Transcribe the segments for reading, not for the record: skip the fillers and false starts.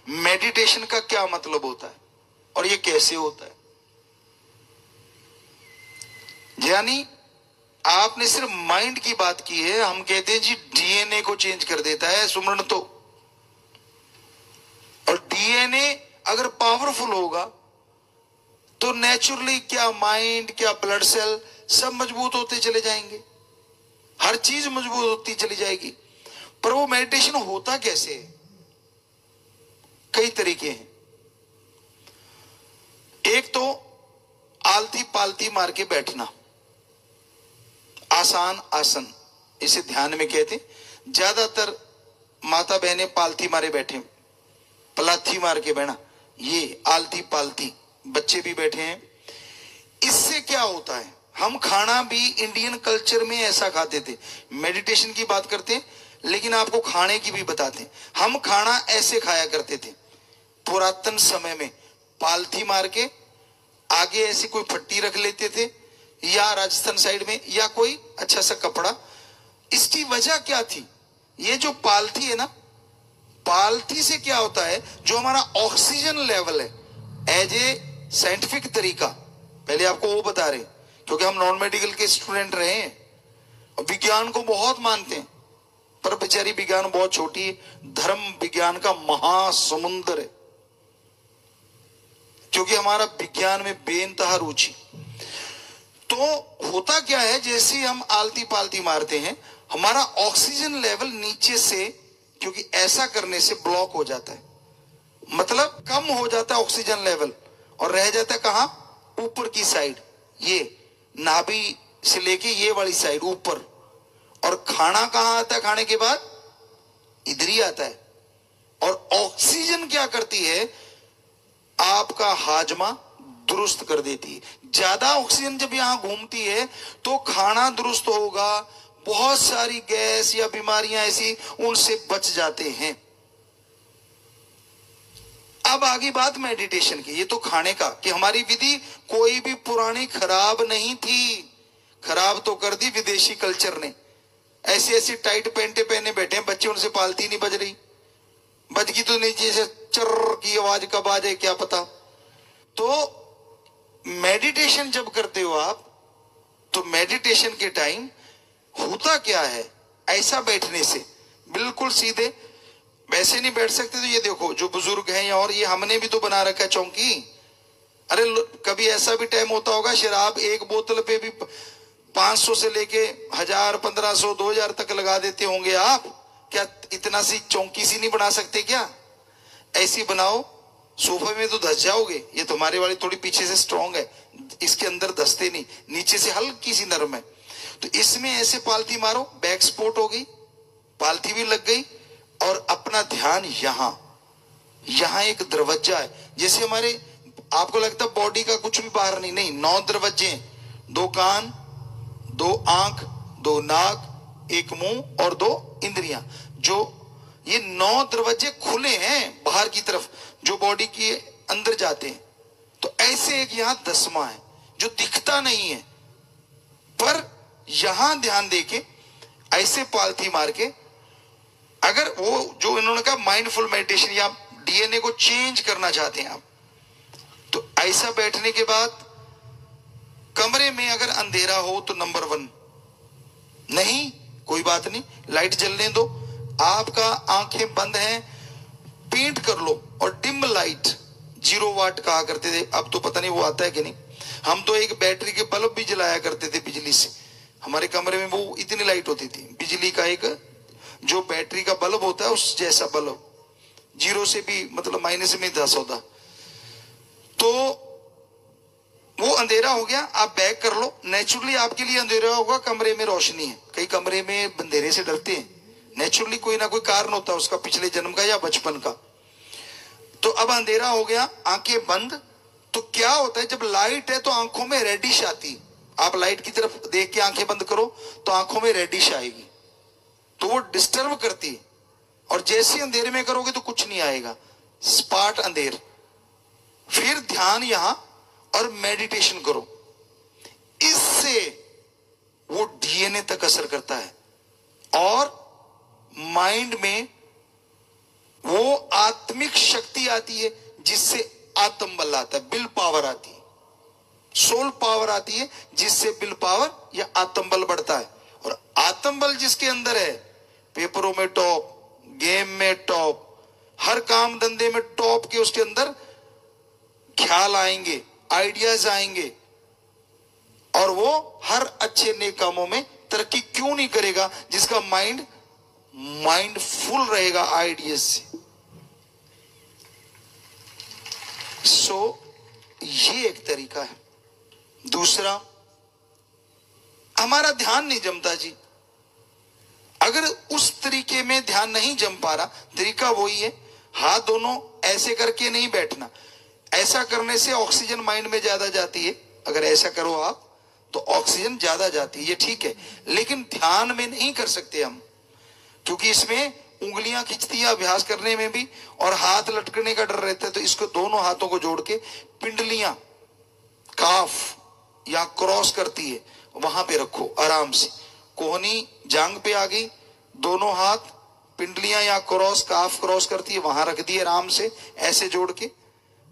Meditation का क्या मतलब होता है और ये कैसे होता है। यानी आपने सिर्फ माइंड की बात की है, हम कहते हैं जी डीएनए को चेंज कर देता है सुमरण तो। और डीएनए अगर पावरफुल होगा तो नेचुरली क्या माइंड, क्या ब्लड सेल सब मजबूत होते चले जाएंगे, हर चीज मजबूत होती चली जाएगी। पर वो मेडिटेशन होता कैसे है? कई तरीके हैं। एक तो आलती पालती मार के बैठना, आसान आसन, इसे ध्यान में कहते। ज्यादातर माता बहनें पालती मारे बैठे, पलाथी मार के बैठना, ये आलती पालती। बच्चे भी बैठे हैं। इससे क्या होता है, हम खाना भी इंडियन कल्चर में ऐसा खाते थे। मेडिटेशन की बात करते हैं लेकिन आपको खाने की भी बताते हैं। हम खाना ऐसे खाया करते थे पुरातन समय में, पालथी मार के आगे ऐसी कोई फट्टी रख लेते थे, या राजस्थान साइड में या कोई अच्छा सा कपड़ा। इसकी वजह क्या थी? ये जो पालथी है ना, पालथी से क्या होता है, जो हमारा ऑक्सीजन लेवल है, एज ए साइंटिफिक तरीका, पहले आपको वो बता रहे, क्योंकि हम नॉन मेडिकल के स्टूडेंट रहे हैं और विज्ञान को बहुत मानते हैं, पर बेचारी विज्ञान बहुत छोटी है। धर्म विज्ञान का महासमुद्र है, क्योंकि हमारा विज्ञान में बेइंतहा रुचि। तो होता क्या है, जैसे हम आलती पालती मारते हैं, हमारा ऑक्सीजन लेवल नीचे से, क्योंकि ऐसा करने से ब्लॉक हो जाता है, मतलब कम हो जाता है ऑक्सीजन लेवल, और रह जाता है कहां, ऊपर की साइड, ये नाभि से लेके ये वाली साइड ऊपर। और खाना कहां आता है, खाने के बाद इधर ही आता है। और ऑक्सीजन क्या करती है, आपका हाजमा दुरुस्त कर देती है। ज्यादा ऑक्सीजन जब यहां घूमती है तो खाना दुरुस्त होगा, बहुत सारी गैस या बीमारियां ऐसी उनसे बच जाते हैं। अब आगे बात मेडिटेशन की, ये तो खाने का, कि हमारी विधि कोई भी पुरानी खराब नहीं थी, खराब तो कर दी विदेशी कल्चर ने। ऐसी ऐसी टाइट पैंटे पहने बैठे हैं बच्चे, उनसे पालती नहीं बज रही, बज की तो नीचे से चर्र की आवाज कब आ जाए क्या पता। तो मेडिटेशन जब करते हो आप, तो मेडिटेशन के टाइम होता क्या है, ऐसा बैठने से बिल्कुल सीधे, वैसे नहीं बैठ सकते। तो ये देखो जो बुजुर्ग हैं, और ये हमने भी तो बना रखा है चौकी। अरे कभी ऐसा भी टाइम होता होगा, शराब एक बोतल पे भी 500 से लेके 1000, 1500, 2000 तक लगा देते होंगे आप। क्या इतना सी चौकी सी नहीं बना सकते क्या? ऐसी बनाओ, सोफे में तो धस जाओगे। ये तुम्हारे वाली थोड़ी पीछे से स्ट्रांग है, इसके अंदर धसते नहीं, नीचे से हल्की सी नरम है। तो इसमें ऐसे पालती मारो, बैक सपोर्ट हो गई, पालती भी लग गई, और अपना ध्यान यहां, यहां एक दरवाजा है। जैसे हमारे, आपको लगता है बॉडी का कुछ भी बाहर नहीं, नहीं, 9 दरवाजे हैं, 2 कान, 2 आंख, 2 नाक, 1 मुंह और 2 इंद्रियां। जो ये 9 दरवाजे खुले हैं बाहर की तरफ, जो बॉडी के अंदर जाते हैं। तो ऐसे एक यहां 10वां है जो दिखता नहीं है, पर यहां ध्यान देके ऐसे पालथी मार के, अगर वो जो इन्होंने कहा माइंडफुल मेडिटेशन, या डीएनए को चेंज करना चाहते हैं आप, तो ऐसा बैठने के बाद कमरे में अगर अंधेरा हो तो नंबर 1, नहीं कोई बात नहीं, लाइट जलने दो, आपका आंखें बंद हैं, पेंट कर लो, और डिम लाइट 0 वाट कहा करते थे, अब तो पता नहीं वो आता है कि नहीं। हम तो एक बैटरी के बल्ब भी जलाया करते थे बिजली से, हमारे कमरे में वो इतनी लाइट होती थी, बिजली का एक जो बैटरी का बल्ब होता है उस जैसा बल्ब, 0 से भी मतलब माइनस में 10 होता। तो वो अंधेरा हो गया, आप बैक कर लो, नेचुरली आपके लिए अंधेरा होगा, कमरे में रोशनी है। कई कमरे में अंधेरे से डरते हैं, नेचुरली कोई ना कोई कारण होता है उसका, पिछले जन्म का या बचपन का। तो अब अंधेरा हो गया, आंखें बंद। तो क्या होता है, जब लाइट है तो आंखों में रेडिश आती, आप लाइट की तरफ देख के आंखें बंद करो तो आंखों में रेडिश आएगी, तो वो डिस्टर्ब करती है। और जैसे अंधेरे में करोगे तो कुछ नहीं आएगा, स्पॉट अंधेर। फिर ध्यान यहां और मेडिटेशन करो, इससे वो डीएनए तक असर करता है और माइंड में वो आत्मिक शक्ति आती है जिससे आत्म बल आता है, विल पावर आती है, सोल पावर आती है जिससे विल पावर या आत्म बल बढ़ता है। और आत्म बल जिसके अंदर है, पेपरों में टॉप, गेम में टॉप, हर काम धंधे में टॉप के उसके अंदर ख्याल आएंगे, आइडियाज आएंगे, और वो हर अच्छे नेक कामों में तरक्की क्यों नहीं करेगा, जिसका माइंड फुल रहेगा आइडियाज से। ये एक तरीका है। दूसरा, हमारा ध्यान नहीं जमता जी। अगर उस तरीके में ध्यान नहीं जम पा रहा, तरीका वही है, हाथ दोनों ऐसे करके नहीं बैठना। ऐसा करने से ऑक्सीजन माइंड में ज्यादा जाती है, अगर ऐसा करो आप तो ऑक्सीजन ज्यादा जाती है, ये ठीक है। लेकिन ध्यान में नहीं कर सकते हम, क्योंकि इसमें उंगलियां खिंचती है अभ्यास करने में भी, और हाथ लटकने का डर रहता है। तो इसको दोनों हाथों को जोड़ के पिंडलियां काफ या क्रॉस करती है, वहां पे रखो आराम से। कोहनी जांग पे आ गई, दोनों हाथ पिंडलियां या क्रॉस काफ क्रॉस करती है, वहां रख दिए आराम से, ऐसे जोड़ के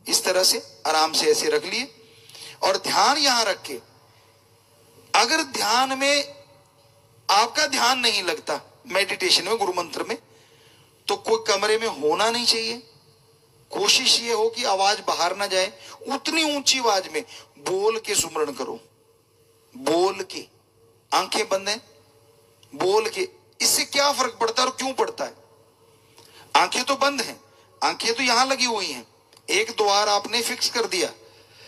इस तरह से आराम से ऐसे रख लिए, और ध्यान यहां रख के। अगर ध्यान में आपका ध्यान नहीं लगता, मेडिटेशन में, गुरु मंत्र में, तो कोई कमरे में होना नहीं चाहिए। कोशिश ये हो कि आवाज बाहर ना जाए, उतनी ऊंची आवाज में बोल के सुमरण करो, बोल के, आंखें बंद हैं, बोल के। इससे क्या फर्क पड़ता है और क्यों पड़ता है? आंखें तो बंद हैं, आंखें तो यहां लगी हुई हैं, एक द्वार आपने फिक्स कर दिया,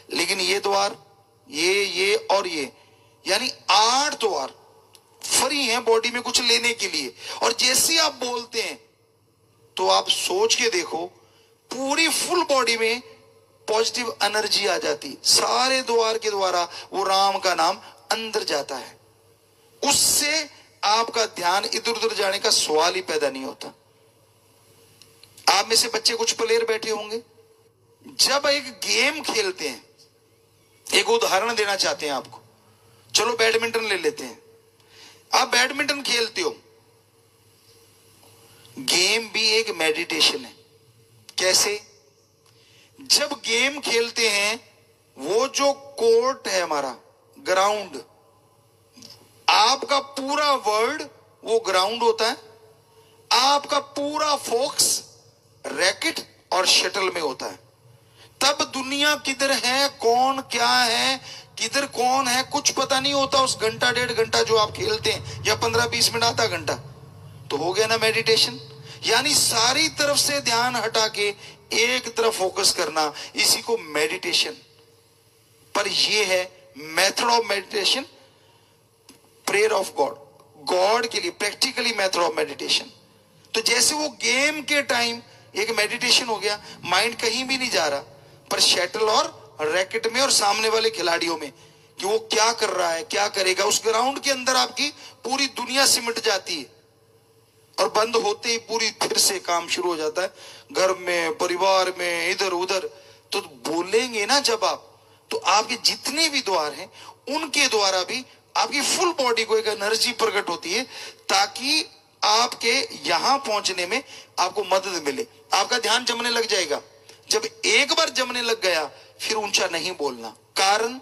लेकिन ये द्वार, ये और ये, यानी 8 द्वार फ्री हैं बॉडी में कुछ लेने के लिए। और जैसे आप बोलते हैं तो आप सोच के देखो, पूरी फुल बॉडी में पॉजिटिव एनर्जी आ जाती, सारे द्वार के द्वारा वो राम का नाम अंदर जाता है। उससे आपका ध्यान इधर उधर जाने का सवाल ही पैदा नहीं होता। आप में से बच्चे कुछ प्लेयर बैठे होंगे, जब एक गेम खेलते हैं, एक उदाहरण देना चाहते हैं आपको, चलो बैडमिंटन ले लेते हैं। आप बैडमिंटन खेलते हो, गेम भी एक मेडिटेशन है। कैसे? जब गेम खेलते हैं, वो जो कोर्ट है हमारा, ग्राउंड, आपका पूरा वर्ल्ड वो ग्राउंड होता है, आपका पूरा फोकस रैकेट और शटल में होता है। तब दुनिया किधर है, कौन क्या है, किधर कौन है, कुछ पता नहीं होता। उस घंटा 1.5 घंटा जो आप खेलते हैं, या 15-20 मिनट, आधा घंटा, तो हो गया ना मेडिटेशन। यानी सारी तरफ से ध्यान हटा के एक तरफ फोकस करना, इसी को मेडिटेशन। पर यह है method of meditation, prayer of God, God के लिए प्रैक्टिकली मेथड ऑफ मेडिटेशन। तो जैसे वो गेम के टाइम एक मेडिटेशन हो गया, माइंड कहीं भी नहीं जा रहा, पर शटल और रैकेट में और सामने वाले खिलाड़ियों में, कि वो क्या कर रहा है, क्या करेगा, उस ग्राउंड के अंदर आपकी पूरी दुनिया सिमट जाती है। और बंद होते ही पूरी फिर से काम शुरू हो जाता है, घर में, परिवार में, इधर उधर। तो बोलेंगे ना जब आप, तो आपके जितने भी द्वार हैं, उनके द्वारा भी आपकी फुल बॉडी को एक एनर्जी प्रकट होती है, ताकि आपके यहां पहुंचने में आपको मदद मिले। आपका ध्यान जमने लग जाएगा। जब एक बार जमने लग गया, फिर ऊंचा नहीं बोलना। कारण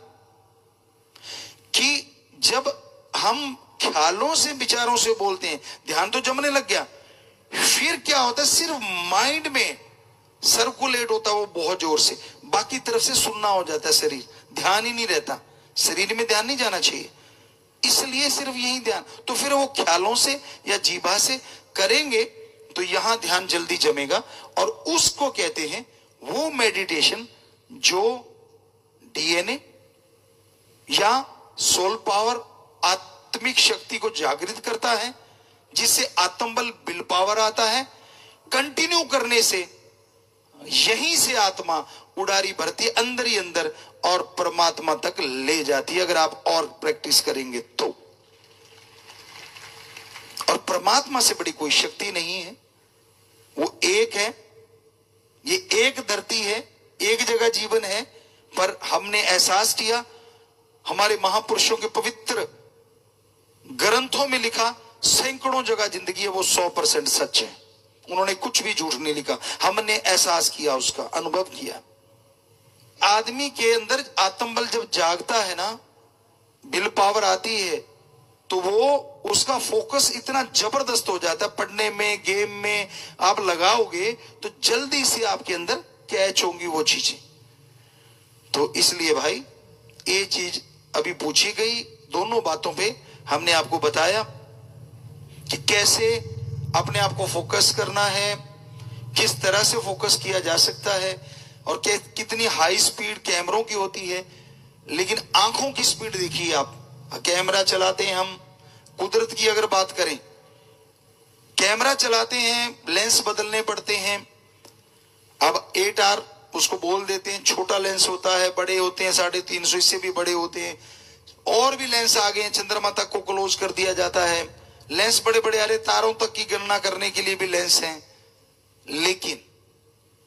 कि जब हम ख्यालों से, विचारों से बोलते हैं, ध्यान तो जमने लग गया, फिर क्या होता है, सिर्फ माइंड में सर्कुलेट होता है वो बहुत जोर से, बाकी तरफ से सुनना हो जाता है शरीर, ध्यान ही नहीं रहता। शरीर में ध्यान नहीं जाना चाहिए, इसलिए सिर्फ यही ध्यान। तो फिर वो ख्यालों से या जीभा से करेंगे तो यहां ध्यान जल्दी जमेगा, और उसको कहते हैं वो मेडिटेशन जो डीएनए या सोल पावर, आत्मिक शक्ति को जागृत करता है, जिससे आत्मबल, विल पावर आता है। कंटिन्यू करने से यहीं से आत्मा उड़ारी भरती है अंदर ही अंदर, और परमात्मा तक ले जाती है, अगर आप और प्रैक्टिस करेंगे तो। और परमात्मा से बड़ी कोई शक्ति नहीं है, वो एक है। ये एक धरती है, एक जगह जीवन है, पर हमने एहसास किया, हमारे महापुरुषों के पवित्र ग्रंथों में लिखा, सैकड़ों जगह जिंदगी है वो 100% सच है। उन्होंने कुछ भी झूठ नहीं लिखा। हमने एहसास किया, उसका अनुभव किया। आदमी के अंदर आत्मबल जब जागता है ना, विल पावर आती है, तो वो उसका फोकस इतना जबरदस्त हो जाता है, पढ़ने में, गेम में आप लगाओगे तो जल्दी से आपके अंदर कैच होंगी वो चीजें। तो इसलिए भाई ये चीज अभी पूछी गई, दोनों बातों पे हमने आपको बताया कि कैसे अपने आप को फोकस करना है, किस तरह से फोकस किया जा सकता है, और कितनी हाई स्पीड कैमरों की होती है। लेकिन आंखों की स्पीड देखिए आप, कैमरा चलाते हैं हम, कुदरत की अगर बात करें, कैमरा चलाते हैं, लेंस बदलने पड़ते हैं। अब 8R उसको बोल देते हैं, छोटा लेंस होता है, बड़े होते हैं 350, इससे भी बड़े होते हैं, और भी लेंस आ गए हैं, चंद्रमा तक को क्लोज कर दिया जाता है। लेंस बड़े बड़े आ रहे, तारों तक की गणना करने के लिए भी लेंस हैं। लेकिन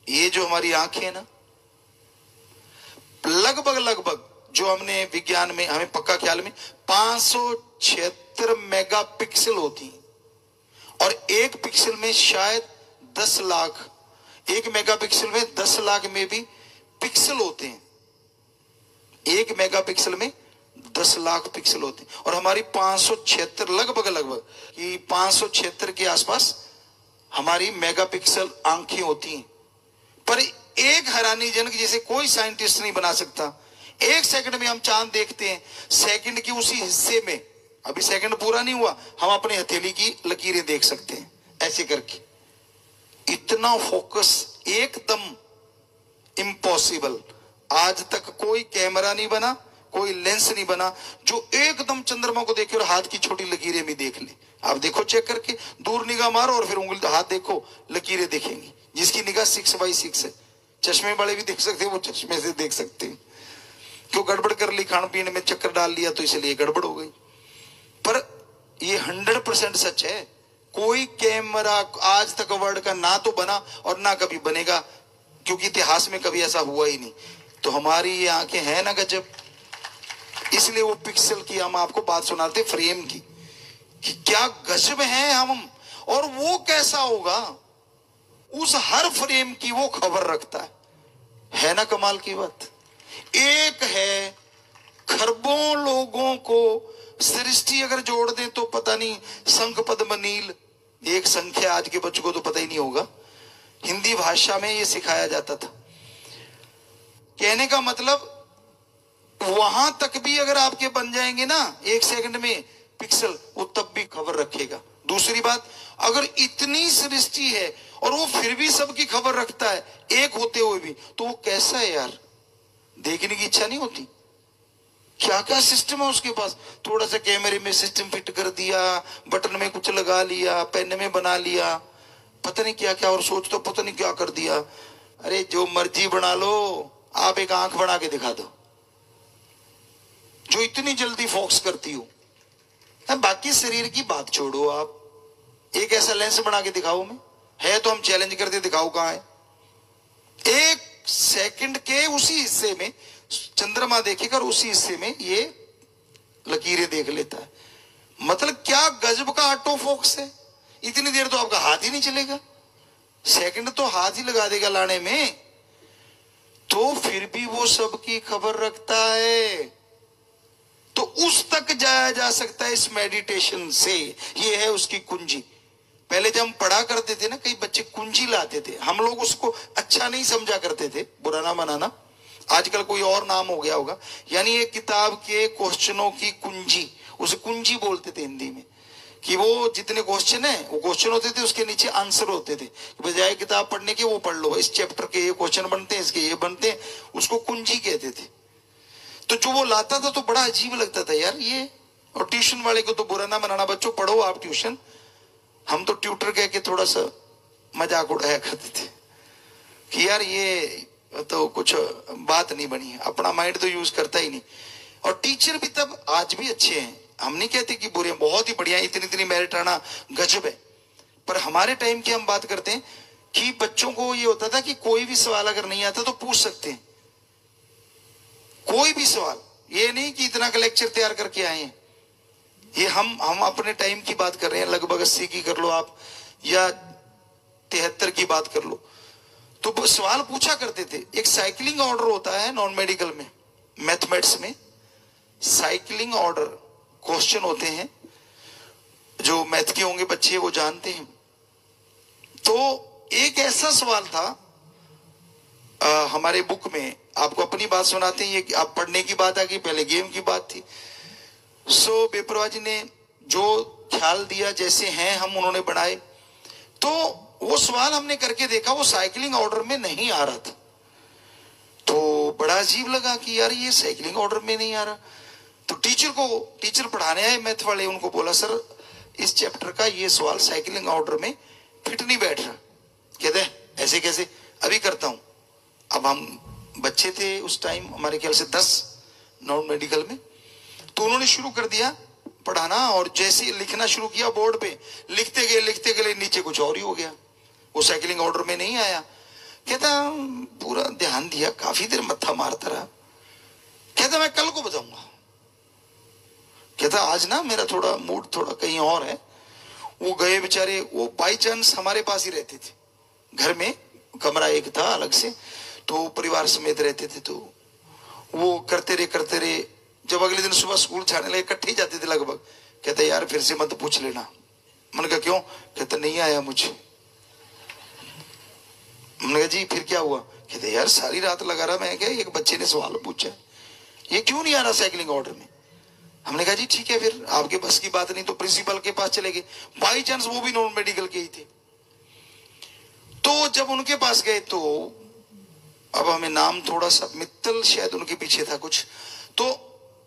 ये जो हमारी आंखें है ना, लगभग जो हमने विज्ञान में हमें पक्का ख्याल में 576 मेगापिक्सल होती है, और एक पिक्सल में शायद 10 लाख, एक मेगापिक्सल में 10 लाख में भी पिक्सल होते हैं। एक मेगापिक्सल में 10 लाख पिक्सल होते हैं, और हमारी 576 लगभग कि 576 के आसपास हमारी मेगापिक्सल आंखें होती हैं। पर एक हैरानीजनक, जैसे कोई साइंटिस्ट नहीं बना सकता। एक सेकंड में हम चांद देखते हैं, सेकंड की उसी हिस्से में, अभी सेकंड पूरा नहीं हुआ, हम अपने हथेली की लकीरें देख सकते हैं ऐसे करके। इतना फोकस एकदम इम्पॉसिबल। आज तक कोई कैमरा नहीं बना, कोई लेंस नहीं बना जो एकदम चंद्रमा को देखे और हाथ की छोटी लकीरें भी देख ले। आप देखो चेक करके, दूर निगाह मारो और फिर उंगली हाथ देखो, लकीरें दिखेंगी। जिसकी निगाह 6x6 है, चश्मे वाले भी देख सकते हैं, वो चश्मे से देख सकते हैं। क्यों गड़बड़ कर ली, खान पीने में चक्कर डाल लिया तो इसलिए गड़बड़ हो गई। पर ये 100% सच है। कोई कैमरा आज तक वर्ल्ड का ना तो बना और ना कभी बनेगा, क्योंकि इतिहास में कभी ऐसा हुआ ही नहीं। तो हमारी ये आंखें हैं ना गजब। इसलिए वो पिक्सल की हम आपको बात सुनाते, फ्रेम की, कि क्या गजब है हम। और वो कैसा होगा, उस हर फ्रेम की वो खबर रखता है ना कमाल की बात। एक है खरबों लोगों को सृष्टि अगर जोड़ दें तो पता नहीं, शंख पद्म नील, एक संख्या आज के बच्चों को तो पता ही नहीं होगा। हिंदी भाषा में ये सिखाया जाता था। कहने का मतलब वहां तक भी अगर आपके बन जाएंगे ना एक सेकंड में पिक्सल, वो तब भी खबर रखेगा। दूसरी बात, अगर इतनी सृष्टि है और वो फिर भी सबकी खबर रखता है एक होते हुए भी, तो वो कैसा है यार, देखने की इच्छा नहीं होती। क्या क्या सिस्टम है उसके पास। थोड़ा सा कैमरे में सिस्टम फिट कर दिया, बटन में कुछ लगा लिया, पेन में बना लिया, पता नहीं क्या क्या, और सोच तो पता नहीं क्या कर दिया। अरे जो मर्जी बना लो, आप एक आंख बना के दिखा दो जो इतनी जल्दी फोकस करती हो। बाकी शरीर की बात छोड़ो, आप एक ऐसा लेंस बना के दिखाओ। में है तो हम चैलेंज करते, दिखाओ कहां है। एक सेकंड के उसी हिस्से में चंद्रमा देखेगा और उसी हिस्से में ये लकीरें देख लेता है। मतलब क्या गजब का ऑटो फोकस है। इतनी देर तो आपका हाथ ही नहीं चलेगा, सेकंड तो हाथ ही लगा देगा लाने में, तो फिर भी वो सबकी खबर रखता है। तो उस तक जाया जा सकता है इस मेडिटेशन से। ये है उसकी कुंजी। पहले जब हम पढ़ा करते थे ना, कई बच्चे कुंजी लाते थे, हम लोग उसको अच्छा नहीं समझा करते थे, बुरा ना मनाना, आजकल कोई और नाम हो गया होगा। यानी एक किताब के क्वेश्चनों की कुंजी, उसे कुंजी बोलते थे हिंदी में, कि वो जितने क्वेश्चन है वो क्वेश्चन होते थे, उसके नीचे आंसर होते थे। बजाय किताब पढ़ने के वो पढ़ लो, इस चैप्टर के ये क्वेश्चन बनते हैं, इसके ये बनते हैं, उसको कुंजी कहते थे। तो जो वो लाता था तो बड़ा अजीब लगता था यार ये। और ट्यूशन वाले को तो बुरा ना मनाना, बच्चों पढ़ो आप ट्यूशन, हम तो ट्यूटर कह के थोड़ा सा मजाक उड़ाया करते थे कि यार ये तो कुछ बात नहीं बनी है, अपना माइंड तो यूज करता ही नहीं। और टीचर भी तब, आज भी अच्छे हैं, हम नहीं कहते कि बुरे, बहुत ही बढ़िया, इतनी इतनी मेरिट आना गजब है। पर हमारे टाइम की हम बात करते हैं कि बच्चों को ये होता था कि कोई भी सवाल अगर नहीं आता तो पूछ सकते हैं, कोई भी सवाल। ये नहीं कि इतना का लेक्चर तैयार करके आए हैं। ये हम अपने टाइम की बात कर रहे हैं, लगभग 80 की कर लो आप, या 73 की बात कर लो, तो वो सवाल पूछा करते थे। एक साइकिलिंग ऑर्डर होता है नॉन मेडिकल में, मैथमेटिक्स में साइकिलिंग ऑर्डर क्वेश्चन होते हैं, जो मैथ के होंगे बच्चे वो जानते हैं। तो एक ऐसा सवाल था हमारे बुक में, आपको अपनी बात सुनाते हैं, ये आप पढ़ने की बात आ गई, पहले गेम की बात थी। सो बेपरवाह जी ने जो ख्याल दिया, जैसे हैं हम उन्होंने बनाए, तो वो सवाल हमने करके देखा, वो साइकिलिंग ऑर्डर में नहीं आ रहा था। तो बड़ा अजीब लगा कि यार ये साइकिलिंग ऑर्डर में नहीं आ रहा। तो टीचर पढ़ाने आए मैथ वाले, उनको बोला सर इस चैप्टर का ये सवाल साइकिलिंग ऑर्डर में फिट नहीं बैठ रहा। कहते ऐसे कैसे, अभी करता हूं। अब हम बच्चे थे उस टाइम, हमारे ख्याल से 10 नॉन मेडिकल में। तो उन्होंने शुरू कर दिया पढ़ाना, और जैसे लिखना शुरू किया बोर्ड पे, लिखते गए नीचे कुछ और ही हो गया, वो साइकिलिंग ऑर्डर में नहीं आया। कहता पूरा ध्यान दिया, काफी देर मत्था मारता रहा। कहता मैं कल को बताऊंगा। कहता आज ना मेरा थोड़ा मूड थोड़ा कहीं और है। वो गए बेचारे, वो बाई चांस हमारे पास ही रहते थे, घर में कमरा एक था अलग से, तो परिवार समेत रहते थे। तो वो करते रहे। जब अगले दिन सुबह स्कूल जाने लगे, इकट्ठे ही जाते थे लगभग। कहते यार फिर से मत पूछ लेना। मैंने कहा क्यों? कहते नहीं आया मुझे। मैंने कहा जी फिर क्या हुआ? कहते यार सारी रात लगा रहा मैं, क्या एक बच्चे ने सवाल पूछा, ये क्यों नहीं आ रहा साइकिलिंग ऑर्डर में। हमने कहा जी ठीक है, फिर आपके बस की बात नहीं तो प्रिंसिपल के पास चले गए। बाई चांस वो भी नॉन मेडिकल के ही थे। तो जब उनके पास गए, तो अब हमें नाम थोड़ा सा मित्तल शायद उनके पीछे था कुछ, तो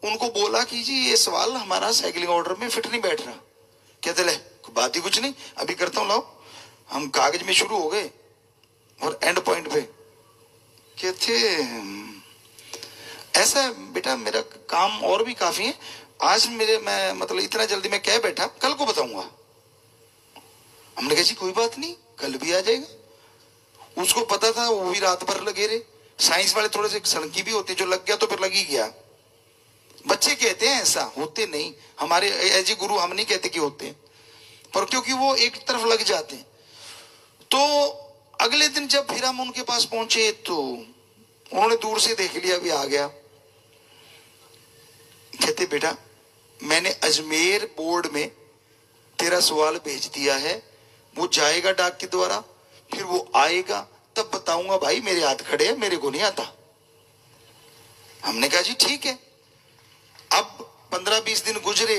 उनको बोला कि जी ये सवाल हमारा साइकिलिंग ऑर्डर में फिट नहीं बैठ रहा। कहते ले बात ही कुछ नहीं, अभी करता हूं, लाओ। हम कागज में शुरू हो गए और एंड पॉइंट पे कहते ऐसा बेटा मेरा काम और भी काफी है, आज मैं मतलब इतना जल्दी मैं कह बैठा, कल को बताऊंगा। हमने कहा जी कोई बात नहीं, कल भी आ जाएगा। उसको पता था, वो भी रात भर लगे रहे। साइंस वाले थोड़े से सनकी भी होते, जो लग गया तो फिर लग ही गया। बच्चे कहते हैं ऐसा, होते नहीं। हमारे एज ए गुरु हम नहीं कहते कि होते हैं, पर क्योंकि वो एक तरफ लग जाते हैं। तो अगले दिन जब फिर हम उनके पास पहुंचे, तो उन्होंने दूर से देख लिया, भी आ गया। कहते बेटा मैंने अजमेर बोर्ड में तेरा सवाल भेज दिया है, वो जाएगा डाक के द्वारा, फिर वो आएगा तब बताऊंगा। भाई मेरे हाथ खड़े हैं, मेरे को नहीं आता। हमने कहा जी ठीक है। अब 15-20 दिन गुजरे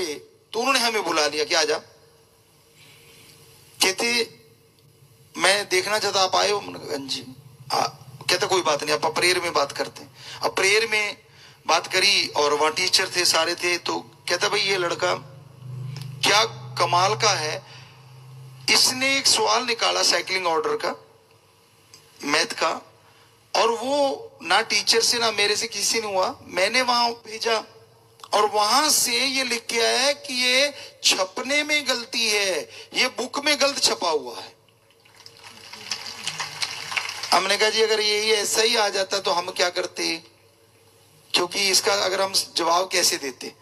तो उन्होंने हमें बुला लिया कि आजा। कहते मैं देखना चाहता, आप आए हो? जी। कहता कोई बात नहीं, आप प्रेयर में बात करते हैं। अब प्रेयर में बात करी और वहां टीचर थे, सारे थे। तो कहता भाई ये लड़का क्या कमाल का है, इसने एक सवाल निकाला साइकिलिंग ऑर्डर का, मैथ का, और वो ना टीचर से ना मेरे से किसी ने हुआ, मैंने वहां भेजा और वहां से ये लिख के आया है कि ये छपने में गलती है, ये बुक में गलत छपा हुआ है। हमने कहा जी अगर यही ऐसा ही आ जाता तो हम क्या करते, क्योंकि इसका अगर हम जवाब कैसे देते।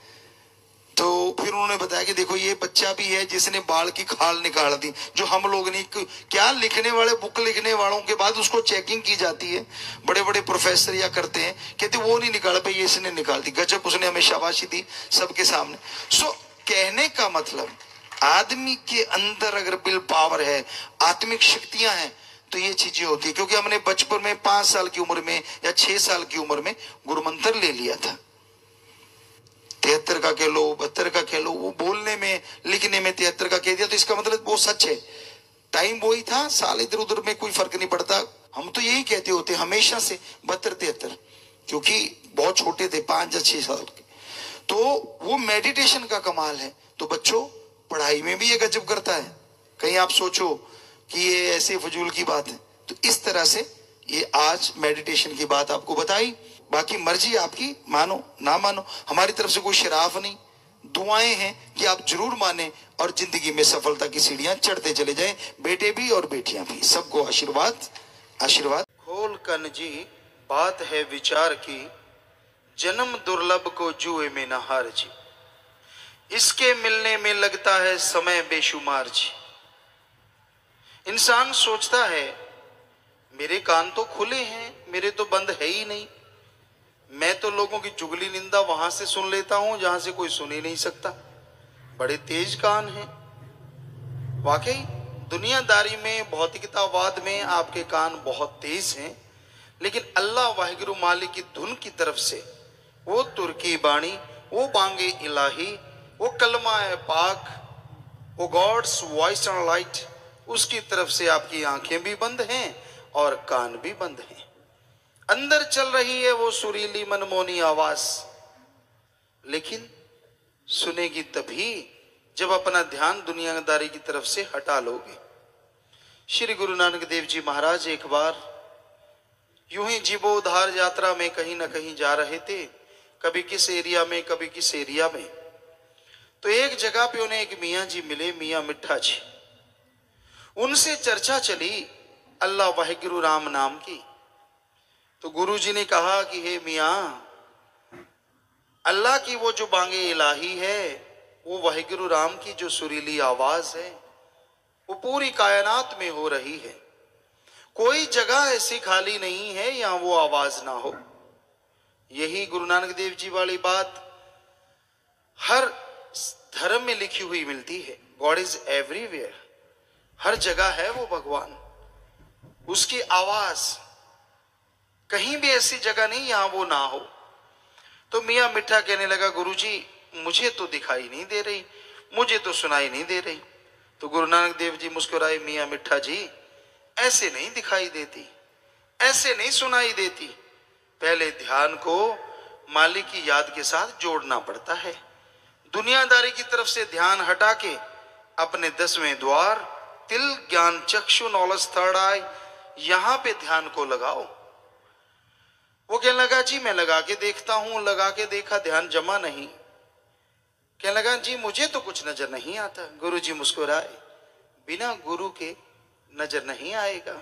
तो फिर उन्होंने बताया कि देखो ये बच्चा भी है जिसने बाल की खाल निकाल दी, जो हम लोग नहीं। क्या लिखने वाले, बुक लिखने वालों के बाद उसको चेकिंग की जाती है, बड़े बड़े प्रोफेसर या करते हैं, कहते वो नहीं निकाल पाई, ये इसने निकाल दी। गजब, उसने हमें शाबाशी दी सबके सामने। सो कहने का मतलब आदमी के अंदर अगर विल पावर है, आत्मिक शक्तियां हैं, तो ये चीजें होती है। क्योंकि हमने बचपन में 5 साल की उम्र में या 6 साल की उम्र में गुरुमंत्र ले लिया था। 73 का कह लो, 72 का कह लो, वो बोलने में लिखने में 73 का कह दिया तो इसका मतलब वो सच है। टाइम वही था, साल इधर उधर में कोई फर्क नहीं पड़ता। हम तो यही कहते होते हमेशा से 72-73, क्योंकि बहुत छोटे थे, 5 या 6 साल के। तो वो मेडिटेशन का कमाल है। तो बच्चों पढ़ाई में भी ये गजब करता है। कहीं आप सोचो कि ये ऐसे फजूल की बात है। तो इस तरह से ये आज मेडिटेशन की बात आपको बताई। बाकी मर्जी आपकी, मानो ना मानो, हमारी तरफ से कोई शराफ नहीं। दुआएं हैं कि आप जरूर माने और जिंदगी में सफलता की सीढ़ियां चढ़ते चले जाएं, बेटे भी और बेटियां भी। सबको आशीर्वाद आशीर्वाद। खोल कन जी बात है विचार की, जन्म दुर्लभ को जुए में न हार जी, इसके मिलने में लगता है समय बेशुमार जी। इंसान सोचता है मेरे कान तो खुले हैं, मेरे तो बंद है ही नहीं, मैं तो लोगों की चुगली निंदा वहां से सुन लेता हूं जहां से कोई सुन ही नहीं सकता। बड़े तेज कान हैं। वाकई दुनियादारी में, भौतिकतावाद में आपके कान बहुत तेज हैं, लेकिन अल्लाह वाहिगुरु मालिक की धुन की तरफ से, वो तुर्की बाणी, वो बांगे इलाही, वो कलमा है पाक, वो गॉड्स वॉइस एंड लाइट, उसकी तरफ से आपकी आंखें भी बंद हैं और कान भी बंद हैं। अंदर चल रही है वो सुरीली मनमोनी आवाज, लेकिन सुनेगी तभी जब अपना ध्यान दुनियादारी की तरफ से हटा लोगे। श्री गुरु नानक देव जी महाराज एक बार यूं ही जीवोद्धार यात्रा में कहीं ना कहीं जा रहे थे, कभी किस एरिया में कभी किस एरिया में। तो एक जगह पे उन्हें एक मियाँ जी मिले, मियाँ मिठा जी। उनसे चर्चा चली अल्लाह वाहिगुरु राम नाम की। तो गुरु जी ने कहा कि हे मियाँ, अल्लाह की वो जो बांगे इलाही है, वो वाहिगुरु राम की जो सुरीली आवाज है, वो पूरी कायनात में हो रही है। कोई जगह ऐसी खाली नहीं है यहां वो आवाज ना हो। यही गुरु नानक देव जी वाली बात हर धर्म में लिखी हुई मिलती है। गॉड इज एवरीवेयर, हर जगह है वो भगवान, उसकी आवाज कहीं भी ऐसी जगह नहीं यहां वो ना हो। तो मियाँ मिठा कहने लगा, गुरुजी मुझे तो दिखाई नहीं दे रही, मुझे तो सुनाई नहीं दे रही। तो गुरु नानक देव जी मुस्कुराए, मियाँ मिठा जी ऐसे नहीं दिखाई देती, ऐसे नहीं सुनाई देती। पहले ध्यान को मालिक की याद के साथ जोड़ना पड़ता है। दुनियादारी की तरफ से ध्यान हटा के अपने 10वें द्वार तिल ज्ञान चक्षु नॉलेज थर्ड आई, यहां पे ध्यान को लगाओ। वो कहने लगा, जी मैं लगा के देखता हूं, लगा के देखा ध्यान जमा नहीं। कहने लगा, जी मुझे तो कुछ नजर नहीं आता। गुरु जी मुस्कुराए, बिना गुरु के नजर नहीं आएगा।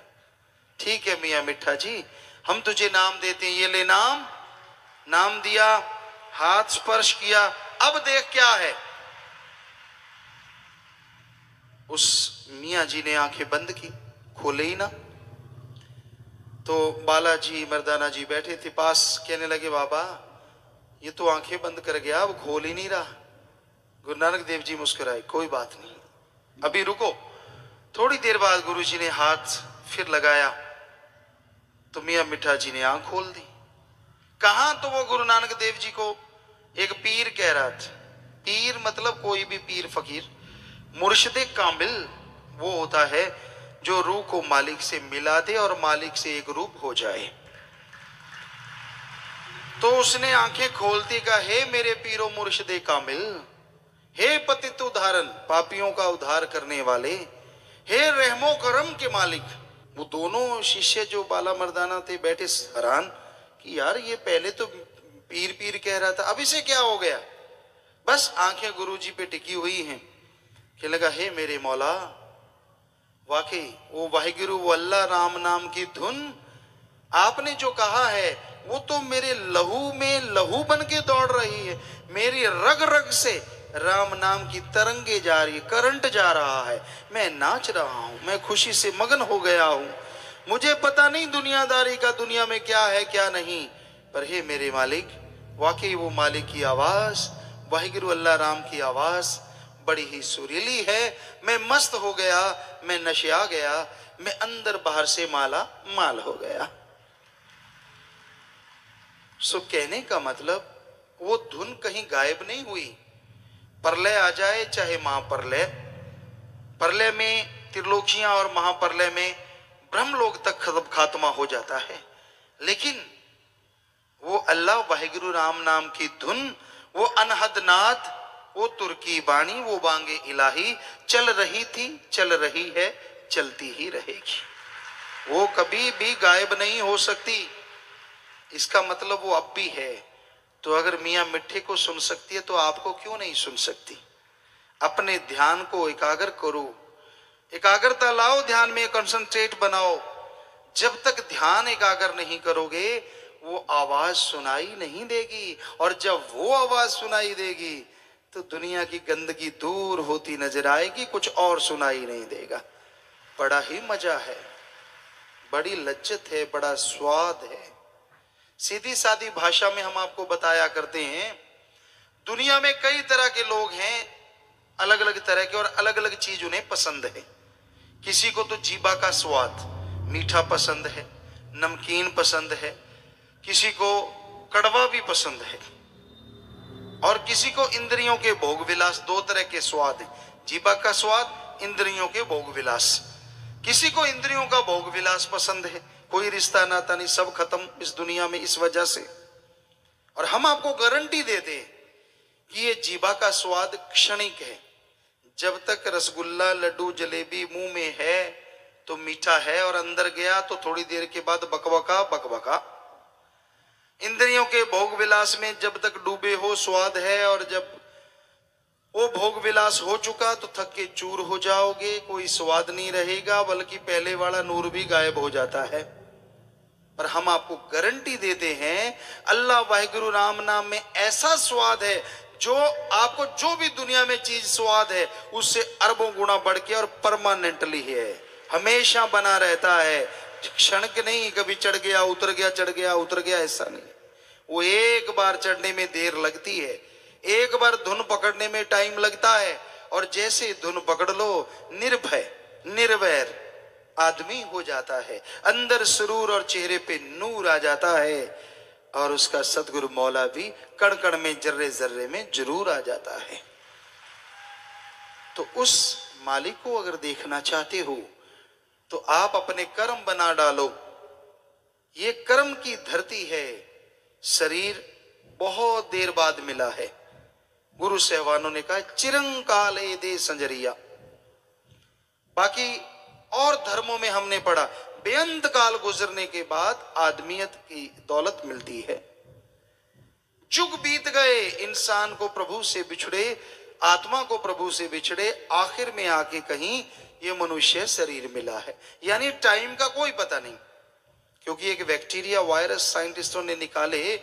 ठीक है मियाँ मिठा जी, हम तुझे नाम देते हैं, ये ले नाम। नाम दिया, हाथ स्पर्श किया, अब देख क्या है। उस मियाँ जी ने आंखें बंद की, खोले ही ना। तो बालाजी मर्दाना जी बैठे थे पास, कहने लगे, बाबा ये तो आंखें बंद कर गया, अब खोल ही नहीं रहा। गुरु नानक देव जी मुस्कुराए, कोई बात नहीं, अभी रुको। थोड़ी देर बाद गुरु जी ने हाथ फिर लगाया तो मियाँ मिठा जी ने आंख खोल दी। कहां तो वो गुरु नानक देव जी को एक पीर कह रहा था। पीर मतलब कोई भी पीर फकीर। मुर्शिदे कामिल वो होता है जो रूह को मालिक से मिला दे और मालिक से एक रूप हो जाए। तो उसने आंखें खोलती कहा, हे मेरे पीरो मुर्शिदे कामिल, हे पतित उद्धारन, पापियों का उद्धार करने वाले, हे रहमो करम के मालिक। वो दोनों शिष्य जो बाला मर्दाना थे बैठे हैरान कि यार ये पहले तो पीर पीर कह रहा था, अब इसे क्या हो गया। बस आंखें गुरु जी पे टिकी हुई हैं। कहने लगा, हे मेरे मौला, वाकई वो वाहिगुरु वो अल्लाह राम नाम की धुन आपने जो कहा है वो तो मेरे लहू में लहू बन के दौड़ रही है। मेरी रग रग से राम नाम की तरंगे जा रही है, करंट जा रहा है, मैं नाच रहा हूं, मैं खुशी से मगन हो गया हूं। मुझे पता नहीं दुनियादारी का दुनिया में क्या है क्या नहीं, पर हे मेरे मालिक, वाकई वो मालिक की आवाज, वाहिगुरु अल्लाह राम की आवाज बड़ी ही सुरीली है। मैं मस्त हो गया, मैं नशा गया, मैं अंदर बाहर से माला माल हो गया। सो कहने का मतलब वो धुन कहीं गायब नहीं हुई। प्रलय आ जाए चाहे महाप्रलय, प्रलय में त्रिलोकियां और महाप्रलय में ब्रह्मलोक तक खात्मा हो जाता है, लेकिन वो अल्लाह वाहिगुरु राम नाम की धुन, वो अनहद नाद, वो तुर्की बाणी, वो बांगे इलाही चल रही थी, चल रही है, चलती ही रहेगी। वो कभी भी गायब नहीं हो सकती। इसका मतलब वो अब भी है। तो अगर मियाँ मिठे को सुन सकती है तो आपको क्यों नहीं सुन सकती। अपने ध्यान को एकाग्र करो, एकाग्रता लाओ, ध्यान में कंसंट्रेट बनाओ। जब तक ध्यान एकाग्र नहीं करोगे वो आवाज सुनाई नहीं देगी, और जब वो आवाज सुनाई देगी तो दुनिया की गंदगी दूर होती नजर आएगी, कुछ और सुनाई नहीं देगा। बड़ा ही मजा है, बड़ी लज्जत है, बड़ा स्वाद है। सीधी सादी भाषा में हम आपको बताया करते हैं, दुनिया में कई तरह के लोग हैं, अलग अलग तरह के, और अलग अलग चीज उन्हें पसंद है। किसी को तो जीभा का स्वाद मीठा पसंद है, नमकीन पसंद है, किसी को कड़वा भी पसंद है, और किसी को इंद्रियों के भोग विलास। दो तरह के स्वाद है, जीभा का स्वाद, इंद्रियों के भोग विलास। किसी को इंद्रियों का भोग विलास पसंद है, कोई रिश्ता नाता नहीं, सब खत्म इस दुनिया में इस वजह से। और हम आपको गारंटी देते हैं कि ये जीभा का स्वाद क्षणिक है। जब तक रसगुल्ला, लड्डू, जलेबी मुंह में है तो मीठा है, और अंदर गया तो थोड़ी देर के बाद बकबका बकबका। इंद्रियों के भोग विलास में जब तक डूबे हो स्वाद है, और जब वो भोग विलास हो चुका तो थक के चूर हो जाओगे, कोई स्वाद नहीं रहेगा, बल्कि पहले वाला नूर भी गायब हो जाता है। पर हम आपको गारंटी देते हैं, अल्लाह वाहिगुरु राम नाम में ऐसा स्वाद है जो आपको जो भी दुनिया में चीज स्वाद है उससे अरबों गुना बढ़ के और परमानेंटली है, हमेशा बना रहता है। क्षण के नहीं, कभी चढ़ गया उतर गया, चढ़ गया उतर गया, ऐसा नहीं। वो एक बार चढ़ने में देर लगती है, एक बार धुन पकड़ने में टाइम लगता है, और जैसे धुन पकड़ लो निर्भय निर्वैर आदमी हो जाता है, अंदर सुरूर और चेहरे पे नूर आ जाता है, और उसका सतगुरु मौला भी कण कण में, जर्रे जर्रे में जरूर आ जाता है। तो उस मालिक को अगर देखना चाहते हो तो आप अपने कर्म बना डालो। ये कर्म की धरती है, शरीर बहुत देर बाद मिला है। गुरु सहवानों ने कहा चिरंकाले दे संजरिया। बाकी और धर्मों में हमने पढ़ा बेअंत काल गुजरने के बाद आदमियत की दौलत मिलती है। जुग बीत गए, इंसान को प्रभु से बिछड़े, आत्मा को प्रभु से बिछड़े, आखिर में आके कहीं ये मनुष्य शरीर मिला है। यानी टाइम का कोई पता नहीं, क्योंकि एक बैक्टीरिया वायरस साइंटिस्टों ने निकाले,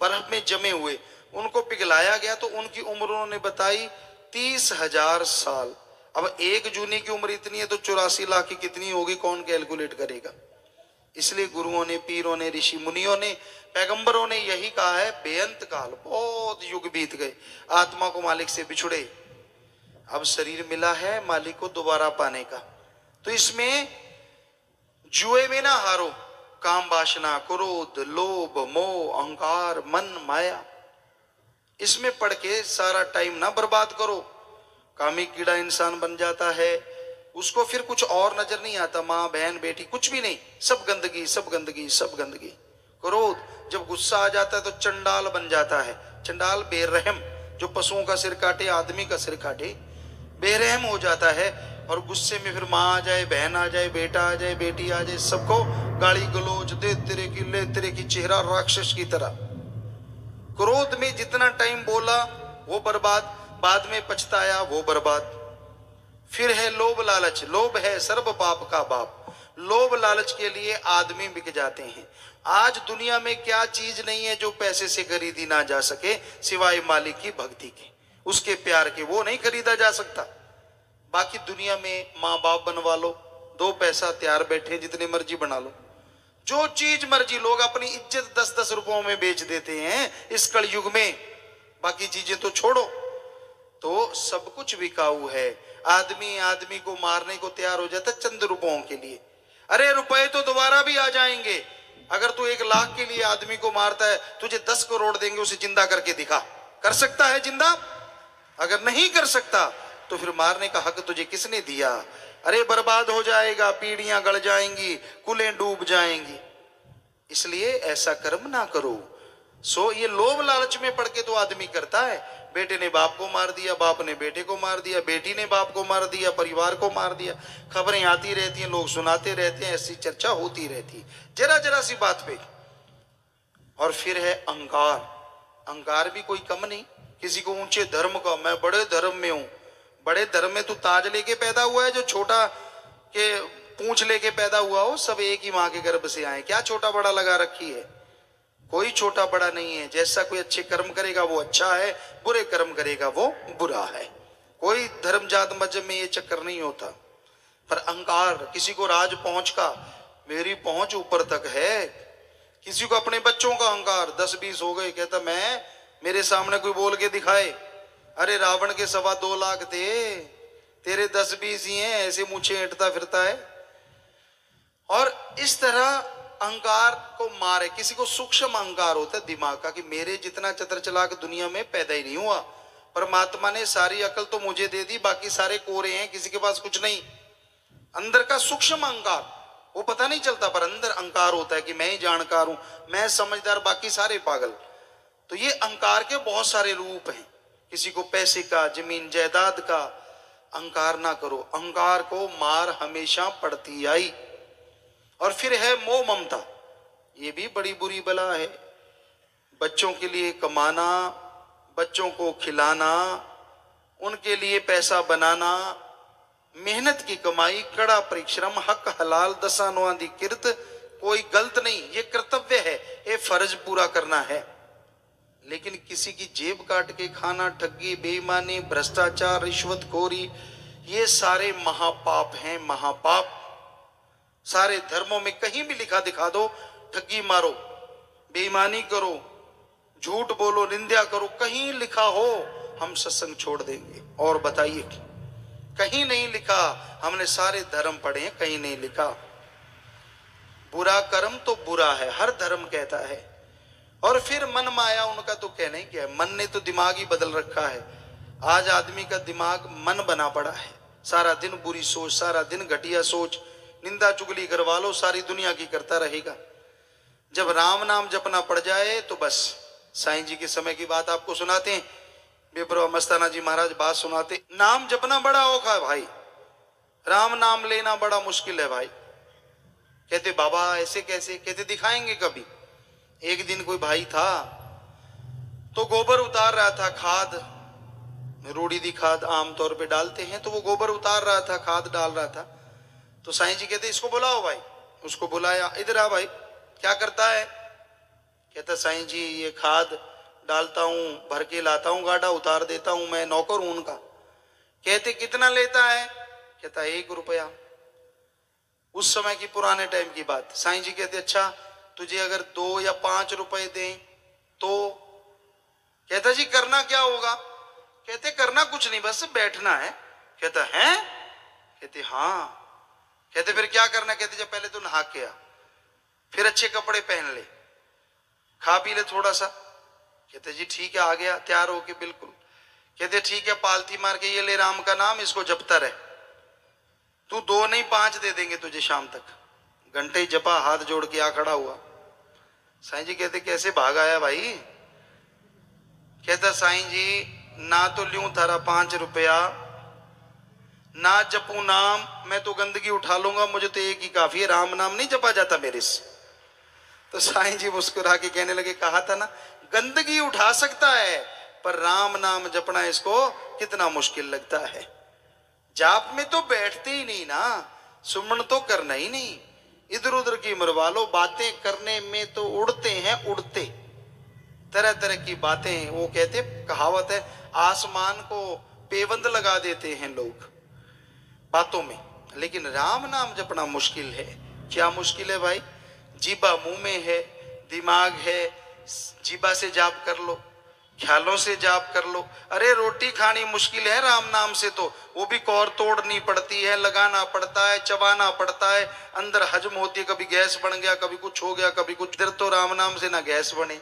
बर्फ में जमे हुए, उनको पिघलाया गया तो उनकी उम्र उन्होंने बताई 30,000 साल। अब एक जूनी की उम्र इतनी है तो 84 लाख की कितनी होगी, कौन कैलकुलेट करेगा। इसलिए गुरुओं ने, पीरों ने, ऋषि मुनियों ने, पैगंबरों ने यही कहा है, बेअंत काल, बहुत युग बीत गए, आत्मा को मालिक से बिछुड़े, अब शरीर मिला है मालिक को दोबारा पाने का। तो इसमें जुए में ना हारो, काम वासना, क्रोध, लोभ, मोह, अहंकार, मन, माया, इसमें पढ़ के सारा टाइम ना बर्बाद करो। कामी कीड़ा इंसान बन जाता है, उसको फिर कुछ और नजर नहीं आता, माँ बहन बेटी कुछ भी नहीं, सब गंदगी सब गंदगी सब गंदगी। क्रोध, जब गुस्सा आ जाता है तो चंडाल बन जाता है। चंडाल बेरहम, जो पशुओं का सिर काटे, आदमी का सिर काटे, बेरहम हो जाता है। और गुस्से में फिर माँ आ जाए, बहन आ जाए, बेटा आ जाए, बेटी आ जाए, सबको गाली गलोच दे, तेरे की ले, तेरे की, चेहरा राक्षस की तरह। क्रोध में जितना टाइम बोला वो बर्बाद, बाद में पछताया वो बर्बाद। फिर है लोभ लालच, लोभ है सर्व पाप का बाप। लोभ लालच के लिए आदमी बिक जाते हैं। आज दुनिया में क्या चीज नहीं है जो पैसे से खरीदी ना जा सके, सिवाय मालिक की भक्ति के, उसके प्यार के, वो नहीं खरीदा जा सकता। बाकी दुनिया में माँ बाप बनवा लो, 2 पैसा तैयार बैठे, जितने मर्जी बना लो, जो चीज मर्जी। लोग अपनी इज्जत 10-10 रुपयों में बेच देते हैं इस कलयुग में, बाकी चीजें तो छोड़ो। तो सब कुछ बिकाऊ है। आदमी आदमी को मारने को तैयार हो जाता है चंद रुपयों के लिए। अरे रुपए तो दोबारा भी आ जाएंगे। अगर तू 1 लाख के लिए आदमी को मारता है, तुझे 10 करोड़ देंगे, उसे जिंदा करके दिखा। कर सकता है जिंदा? अगर नहीं कर सकता तो फिर मारने का हक तुझे किसने दिया? अरे बर्बाद हो जाएगा, पीढ़ियां गड़ जाएंगी, कुलें डूब जाएंगी। इसलिए ऐसा कर्म ना करो। सो ये लोभ लालच में पड़ के तो आदमी करता है। बेटे ने बाप को मार दिया, बाप ने बेटे को मार दिया, बेटी ने बाप को मार दिया, परिवार को मार दिया। खबरें आती रहती हैं, लोग सुनाते रहते हैं, ऐसी चर्चा होती रहती है जरा जरा सी बात पे। और फिर है अहंकार। अहंकार भी कोई कम नहीं। किसी को ऊंचे धर्म का, मैं बड़े धर्म में हूं। बड़े धर्म में तू ताज लेके पैदा हुआ है, जो छोटा के पूंछ लेके पैदा हुआ हो, सब एक ही माँ के गर्भ से आए। क्या छोटा बड़ा लगा रखी है? कोई छोटा बड़ा नहीं है। जैसा कोई अच्छे कर्म करेगा वो अच्छा है, बुरे कर्म करेगा वो बुरा है। कोई धर्म जात मजहब में ये चक्कर नहीं होता। पर अहंकार, किसी को राज पहुंच का, मेरी पहुंच ऊपर तक है। किसी को अपने बच्चों का अहंकार, 10-20 हो गए, कहता मैं, मेरे सामने कोई बोल के दिखाए, अरे रावण के 2.25 लाख थे, तेरे 10-20 ही हैं, ऐसे मुझे ऐंठता फिरता है। और इस तरह अहंकार को मारे। किसी को सूक्ष्म अहंकार होता है दिमाग का, कि मेरे जितना चतर चलाक दुनिया में पैदा ही नहीं हुआ, परमात्मा ने सारी अकल तो मुझे दे दी, बाकी सारे कोरे हैं, किसी के पास कुछ नहीं। अंदर का सूक्ष्म अहंकार, वो पता नहीं चलता, पर अंदर अहंकार होता है कि मैं ही जानकार हूं, मैं समझदार, बाकी सारे पागल। तो ये अहंकार के बहुत सारे रूप हैं। किसी को पैसे का, जमीन जायदाद का अहंकार ना करो, अहंकार को मार हमेशा पड़ती आई। और फिर है मोह ममता, ये भी बड़ी बुरी बला है। बच्चों के लिए कमाना, बच्चों को खिलाना, उनके लिए पैसा बनाना, मेहनत की कमाई, कड़ा परिश्रम, हक हलाल, दसानुआ दी किरत, कोई गलत नहीं, ये कर्तव्य है, ये फर्ज पूरा करना है। लेकिन किसी की जेब काट के खाना, ठगी, बेईमानी, भ्रष्टाचार, रिश्वतखोरी, ये सारे महापाप हैं, महापाप। सारे धर्मों में कहीं भी लिखा दिखा दो, ठगी मारो, बेईमानी करो, झूठ बोलो, निंदा करो, कहीं लिखा हो हम सत्संग छोड़ देंगे। और बताइए, कहीं नहीं लिखा। हमने सारे धर्म पढ़े हैं, कहीं नहीं लिखा। बुरा कर्म तो बुरा है, हर धर्म कहता है। और फिर मन माया, उनका तो कहना ही क्या है, मन ने तो दिमाग ही बदल रखा है। आज आदमी का दिमाग मन बना पड़ा है, सारा दिन बुरी सोच, सारा दिन घटिया सोच, निंदा चुगली करवा लो, सारी दुनिया की करता रहेगा। जब राम नाम जपना पड़ जाए तो बस। साईं जी के समय की बात आपको सुनाते हैं। बेपरवाह मस्ताना जी महाराज बात सुनाते, नाम जपना बड़ा औखा है भाई, राम नाम लेना बड़ा मुश्किल है भाई। कहते बाबा ऐसे कैसे? कहते दिखाएंगे कभी। एक दिन कोई भाई था तो गोबर उतार रहा था, खाद, रूढ़ी दी खाद आमतौर पे डालते हैं, तो वो गोबर उतार रहा था, खाद डाल रहा था। तो साईं जी कहते इसको बुलाओ भाई। उसको बुलाया, इधर आ भाई, क्या करता है? कहता साईं जी ये खाद डालता हूं, भर के लाता हूं, गाड़ा उतार देता हूं, मैं नौकर हूं उनका। कहते कितना लेता है? कहता 1 रुपया। उस समय की, पुराने टाइम की बात। साईं जी कहते अच्छा तुझे अगर 2 या 5 रुपए दें तो? कहता जी करना क्या होगा? कहते करना कुछ नहीं, बस बैठना है। कहता है? कहते हाँ। कहते फिर क्या करना? कहते जब पहले तो नहा के आ, फिर अच्छे कपड़े पहन ले, खा पी ले थोड़ा सा। कहते जी ठीक है, आ गया तैयार होके बिल्कुल। कहते ठीक है, पालथी मार के ये ले राम का नाम, इसको जपता रहे, तू 2 नहीं 5 दे देंगे तुझे शाम तक। घंटे जपा, हाथ जोड़ के आ खड़ा हुआ। साईं जी कहते कैसे भाग आया भाई? कहता साईं जी ना तो ल्यूं थारा 5 रुपया, ना जपू नाम, मैं तो गंदगी उठा लूंगा, मुझे तो एक ही काफी है, राम नाम नहीं जपा जाता मेरे से। तो साईं जी मुस्कुरा के कहने लगे, कहा था ना गंदगी उठा सकता है, पर राम नाम जपना इसको कितना मुश्किल लगता है। जाप में तो बैठते ही नहीं ना, सुमन तो करना ही नहीं, इधर उधर की मरवा लो, बातें करने में तो उड़ते हैं, उड़ते तरह तरह की बातें। वो कहते, कहावत है, आसमान को पेवंद लगा देते हैं लोग बातों में, लेकिन राम नाम जपना मुश्किल है। क्या मुश्किल है भाई? जीबा मुंह में है, दिमाग है, जीबा से जाप कर लो, ख्यालों से जाप कर लो। अरे रोटी खानी मुश्किल है राम नाम से, तो वो भी कौर तोड़नी पड़ती है, लगाना पड़ता है, चबाना पड़ता है, अंदर हजम होती है, कभी गैस बन गया, कभी कुछ हो गया, कभी कुछ। इधर तो राम नाम से ना गैस बने,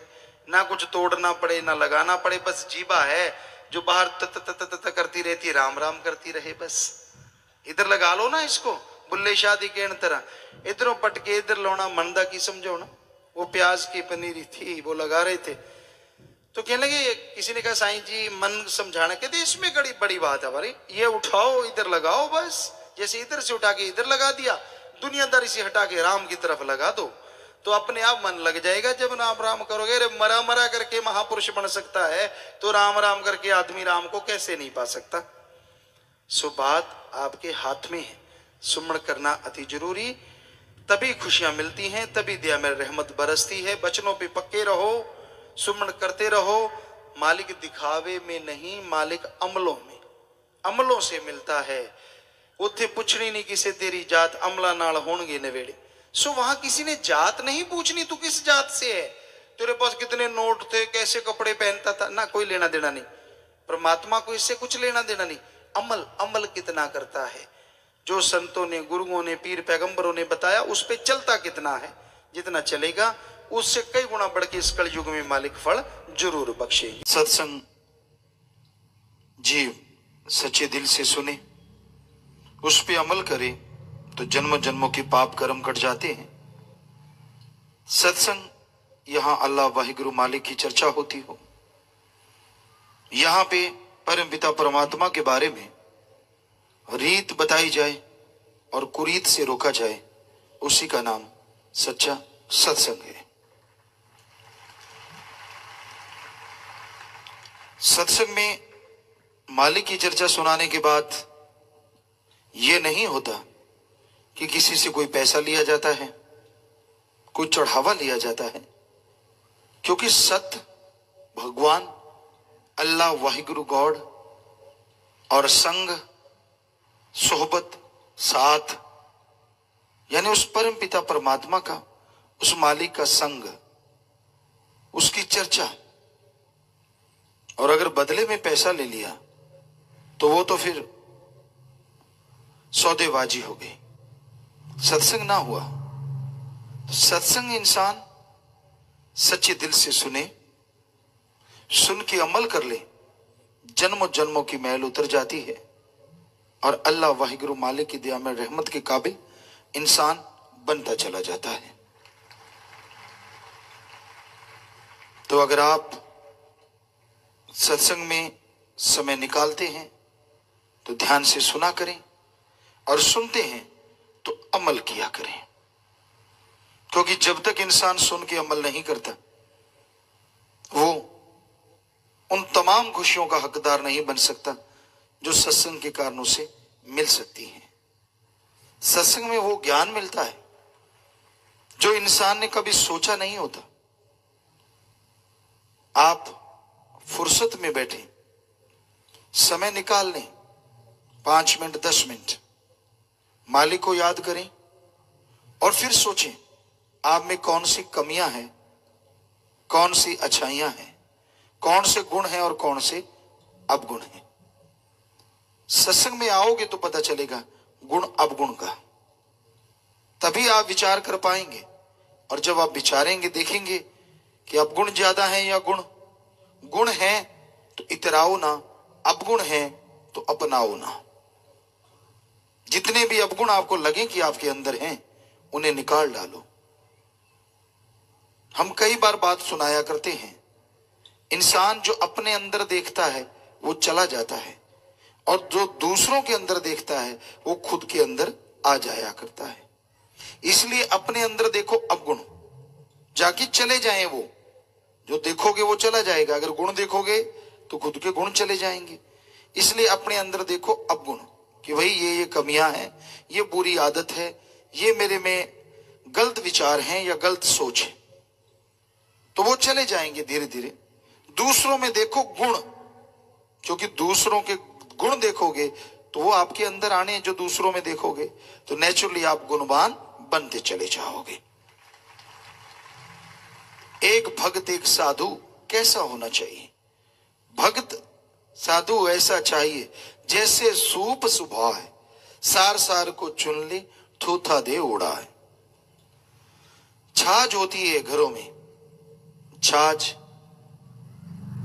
ना कुछ तोड़ना पड़े, ना लगाना पड़े, बस जीबा है जो बाहर त करती रहती है, राम राम करती रहे बस। इधर लगा लो ना इसको, बुल्ले शादी के तरह, इधरों पटके इधर लोना, मंदा की समझो ना। वो प्याज की पनीरी थी, वो लगा रहे थे, तो कहने लगे, किसी ने कहा साईं जी मन समझाना। कहते इसमें बड़ी बात है भाई, ये उठाओ इधर लगाओ बस, जैसे इधर से उठा के इधर लगा दिया, दुनियादारी से हटा के राम की तरफ लगा दो, तो अपने आप मन लग जाएगा। जब नाम राम करोगे, अरे मरा मरा करके महापुरुष बन सकता है, तो राम राम करके आदमी राम को कैसे नहीं पा सकता? सो बात आपके हाथ में है, सुमन करना अति जरूरी, तभी खुशियां मिलती हैं, तभी दया में रहमत बरसती है। बचनों पे पक्के रहो, सुमन करते रहो। मालिक दिखावे में नहीं, मालिक अमलों में, अमलों से मिलता है। उत्थे पुछनी नहीं किसे तेरी जात, अमला नाल होणगे नवेड़े। सो वहां किसी ने जात नहीं पूछनी, तू किस जात से है, तेरे पास कितने नोट थे, कैसे कपड़े पहनता था, ना, कोई लेना देना नहीं। परमात्मा को इससे कुछ लेना देना नहीं। अमल, अमल कितना करता है, जो संतों ने, गुरुओं ने, पीर पैगंबरों ने बताया उस पे चलता कितना है। जितना चलेगा उससे कई गुना बढ़ के इस कलयुग में मालिक फल जरूर बख्शेंगे। सत्संग जीव सच्चे दिल से सुने, उस पे अमल करे तो जन्म जन्मों के पाप कर्म कट जाते हैं। सत्संग यहां अल्लाह वाहिगुरु मालिक की चर्चा होती हो, यहां पे परम पिता परमात्मा के बारे में रीत बताई जाए और कुरीत से रोका जाए, उसी का नाम सच्चा सत्संग है। सत्संग में मालिक की चर्चा सुनाने के बाद यह नहीं होता कि किसी से कोई पैसा लिया जाता है, कोई चढ़ावा लिया जाता है, क्योंकि सत्य भगवान अल्लाह वाहिगुरु गॉड और संग, सोहबत, साथ, यानी उस परम पिता परमात्मा का, उस मालिक का संग, उसकी चर्चा। और अगर बदले में पैसा ले लिया तो वो तो फिर सौदेबाजी हो गई, सत्संग ना हुआ। तो सत्संग इंसान सच्चे दिल से सुने, सुन के अमल कर ले, जन्मों जन्मों की मैल उतर जाती है और अल्लाह वाहिगुरु मालिक की दया में रहमत के काबिल इंसान बनता चला जाता है। तो अगर आप सत्संग में समय निकालते हैं तो ध्यान से सुना करें, और सुनते हैं तो अमल किया करें, क्योंकि जब तक इंसान सुन के अमल नहीं करता वो उन तमाम खुशियों का हकदार नहीं बन सकता जो सत्संग के कारणों से मिल सकती हैं। सत्संग में वो ज्ञान मिलता है जो इंसान ने कभी सोचा नहीं होता। आप फुर्सत में बैठे, समय निकाल लें, 5 मिनट 10 मिनट मालिक को याद करें और फिर सोचें आप में कौन सी कमियां हैं, कौन सी अच्छाइयां हैं, कौन से गुण हैं और कौन से अवगुण हैं। सत्संग में आओगे तो पता चलेगा गुण अवगुण का, तभी आप विचार कर पाएंगे। और जब आप विचारेंगे देखेंगे कि अवगुण ज्यादा है या गुण है तो इतराओ ना, अवगुण है तो अपनाओ ना। जितने भी अवगुण आपको लगे कि आपके अंदर हैं उन्हें निकाल डालो। हम कई बार बात सुनाया करते हैं, इंसान जो अपने अंदर देखता है वो चला जाता है, और जो दूसरों के अंदर देखता है वो खुद के अंदर आ जाया करता है। इसलिए अपने अंदर देखो अवगुण, जाके चले जाएं, वो जो देखोगे वो चला जाएगा। अगर गुण देखोगे तो खुद के गुण चले जाएंगे। इसलिए अपने अंदर देखो अवगुण कि भाई ये कमियां हैं, ये बुरी आदत है, ये मेरे में गलत विचार हैं या गलत सोच है, तो वो चले जाएंगे धीरे धीरे। दूसरों में देखो गुण, क्योंकि दूसरों के गुण देखोगे तो वो आपके अंदर आने, जो दूसरों में देखोगे तो नेचुरली आप गुणवान बनते चले जाओगे। एक भक्त एक साधु कैसा होना चाहिए? भक्त साधु ऐसा चाहिए जैसे सूप सुभाए, सार सार को चुन ले, थूथा दे उड़ाए। छाछ होती है घरों में,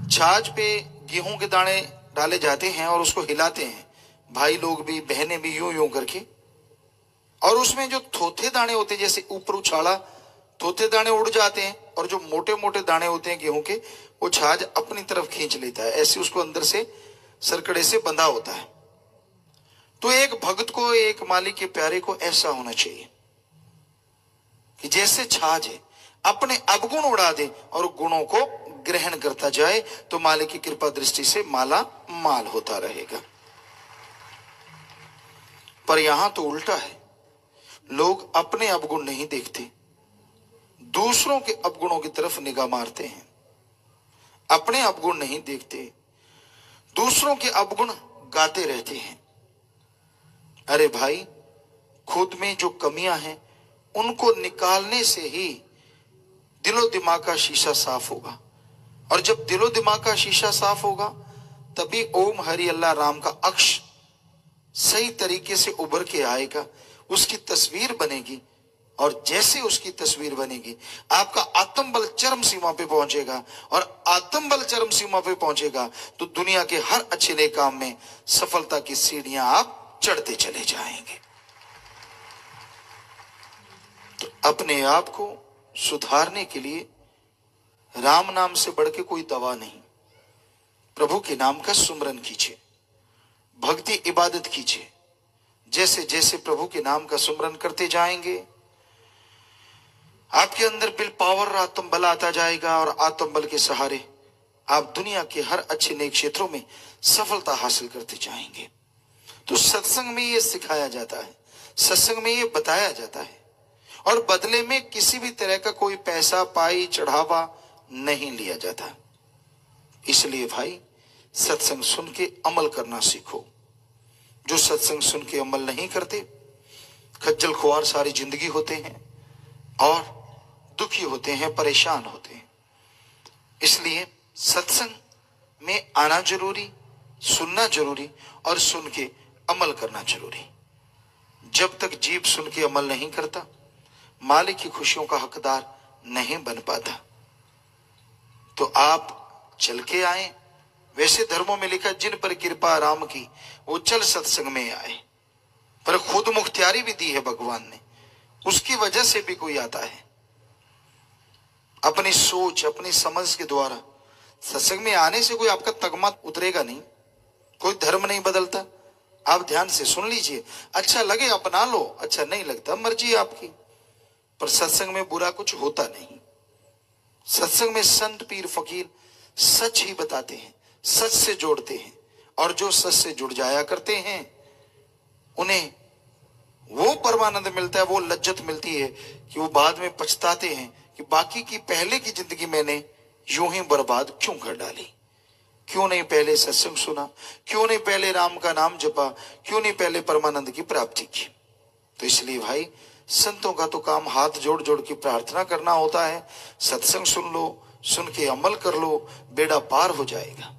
छाछ पे गेहूं के दाने डाले जाते हैं और उसको हिलाते हैं, भाई लोग भी बहनें भी यूं यूं करके, और उसमें जो थोथे दाने होते हैं, जैसे ऊपर उछाला थोथे दाने उड़ जाते हैं, और जो मोटे मोटे दाने होते हैं गेहूं के वो छाछ अपनी तरफ खींच लेता है, ऐसे उसको अंदर से सरकड़े से बंधा होता है। तो एक भक्त को, एक मालिक के प्यारे को ऐसा होना चाहिए कि जैसे छाछ है अपने अवगुण उड़ा दे और गुणों को ग्रहण करता जाए, तो मालिक की कृपा दृष्टि से माला माल होता रहेगा। पर यहां तो उल्टा है, लोग अपने अवगुण नहीं देखते, दूसरों के अवगुणों की तरफ निगाह मारते हैं। अपने अवगुण नहीं देखते, दूसरों के अवगुण गाते रहते हैं। अरे भाई, खुद में जो कमियां हैं उनको निकालने से ही दिलो दिमाग का शीशा साफ होगा, और जब दिलो दिमाग का शीशा साफ होगा तभी ओम हरि अल्लाह राम का अक्ष सही तरीके से उभर के आएगा, उसकी तस्वीर बनेगी, और जैसे उसकी तस्वीर बनेगी आपका आत्मबल चरम सीमा पे पहुंचेगा, और आत्मबल चरम सीमा पे पहुंचेगा तो दुनिया के हर अच्छे नए काम में सफलता की सीढ़ियां आप चढ़ते चले जाएंगे। तो अपने आप को सुधारने के लिए राम नाम से बढ़ के कोई दवा नहीं। प्रभु के नाम का सुमरन कीजिए, भक्ति इबादत कीजिए। जैसे जैसे प्रभु के नाम का सुमरन करते जाएंगे आपके अंदर विल पावर, आत्म बल आता जाएगा, और आत्म बल के सहारे आप दुनिया के हर अच्छे नए क्षेत्रों में सफलता हासिल करते जाएंगे। तो सत्संग में ये सिखाया जाता है, सत्संग में ये बताया जाता है, और बदले में किसी भी तरह का कोई पैसा पाई चढ़ावा नहीं लिया जाता। इसलिए भाई, सत्संग सुन के अमल करना सीखो। जो सत्संग सुन के अमल नहीं करते खज्जल खुआर सारी जिंदगी होते हैं और दुखी होते हैं, परेशान होते हैं। इसलिए सत्संग में आना जरूरी, सुनना जरूरी, और सुन के अमल करना जरूरी। जब तक जीव सुन के अमल नहीं करता मालिक की खुशियों का हकदार नहीं बन पाता। तो आप चल के आए। वैसे धर्मों में लिखा जिन पर कृपा राम की वो चल सत्संग में आए, पर खुद मुख्तियारी भी दी है भगवान ने, उसकी वजह से भी कोई आता है। अपनी सोच, अपनी समझ के द्वारा सत्संग में आने से कोई आपका तगमा उतरेगा नहीं, कोई धर्म नहीं बदलता। आप ध्यान से सुन लीजिए, अच्छा लगे अपना लो, अच्छा नहीं लगता मर्जी आपकी, पर सत्संग में बुरा कुछ होता नहीं। सत्संग में संत पीर फकीर सच ही बताते हैं, सच से जोड़ते हैं, और जो सच से जुड़ जाया करते हैं उन्हें वो परमानंद मिलता है, वो लज्जत मिलती है कि वो बाद में पछताते हैं कि बाकी की पहले की जिंदगी मैंने यूं ही बर्बाद क्यों कर डाली, क्यों नहीं पहले सत्संग सुना, क्यों नहीं पहले राम का नाम जपा, क्यों नहीं पहले परमानंद की प्राप्ति की। तो इसलिए भाई, संतों का तो काम हाथ जोड़ जोड़ के प्रार्थना करना होता है। सत्संग सुन लो, सुन के अमल कर लो, बेड़ा पार हो जाएगा।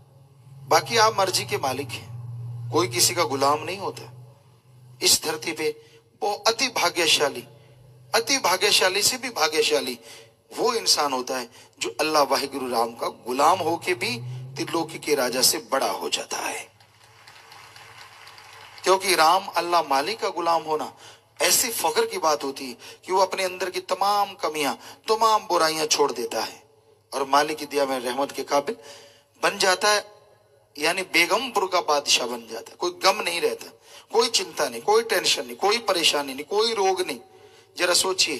बाकी आप मर्जी के मालिक हैं, कोई किसी का गुलाम नहीं होता। इस धरती पे वो अति भाग्यशाली से भी भाग्यशाली वो इंसान होता है जो अल्लाह वाहिगुरु राम का गुलाम होके भी त्रिलोकी के राजा से बड़ा हो जाता है। क्योंकि राम अल्लाह मालिक का गुलाम होना ऐसी फख्र की बात होती है कि वो अपने अंदर की तमाम कमियां, तमाम बुराइयां छोड़ देता है और मालिक की दिया में रहमत के काबिल बन जाता है, यानी बेगमपुर का बादशाह बन जाता है। कोई गम नहीं रहता, कोई चिंता नहीं, कोई टेंशन नहीं, कोई परेशानी नहीं, कोई रोग नहीं। जरा सोचिए,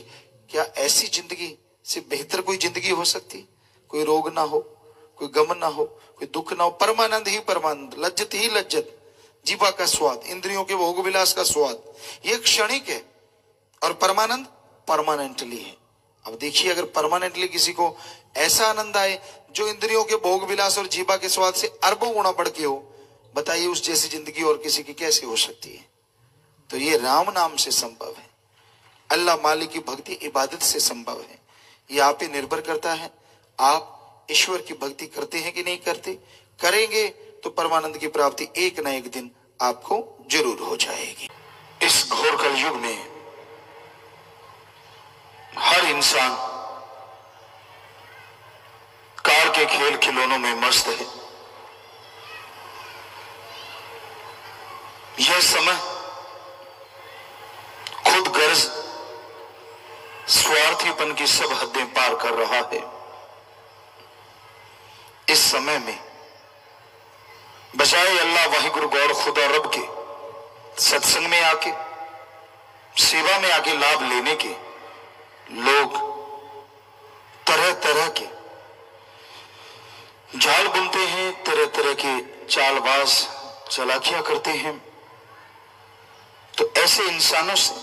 क्या ऐसी जिंदगी से बेहतर कोई जिंदगी हो सकती? कोई रोग ना हो, कोई गम ना हो, कोई दुख ना हो, परमानंद ही परमानंद, लज्जत ही लज्जत, जीवा का स्वाद, इंद्रियों के भोग विलास का स्वाद, ये क्षणिक है और परमानंद परमानेंटली है। अब देखिए, अगर परमानेंटली किसी को ऐसा आनंद आए जो इंद्रियों के भोग विलास और जीवा के स्वाद से अरबों गुना बढ़ के हो, बताइए उस जैसी जिंदगी और किसी की कैसे हो सकती है? तो ये राम नाम से संभव है, अल्लाह मालिक की भक्ति इबादत से संभव है। ये आप पे निर्भर करता है, आप ईश्वर की भक्ति करते हैं कि नहीं करते। करेंगे तो परमानंद की प्राप्ति एक न एक दिन आपको जरूर हो जाएगी। इस घोर कलयुग में हर इंसान कार के खेल खिलौनों में मस्त है। यह समय खुद गर्ज, स्वार्थीपन की सब हदें पार कर रहा है। इस समय में बजाय अल्लाह वाहिगुरु गौर खुदा रब के सत्संग में आके, सेवा में आके लाभ लेने के, लोग तरह तरह के जाल बुनते हैं, तरह तरह के चालबाज चालाकियां करते हैं। तो ऐसे इंसानों से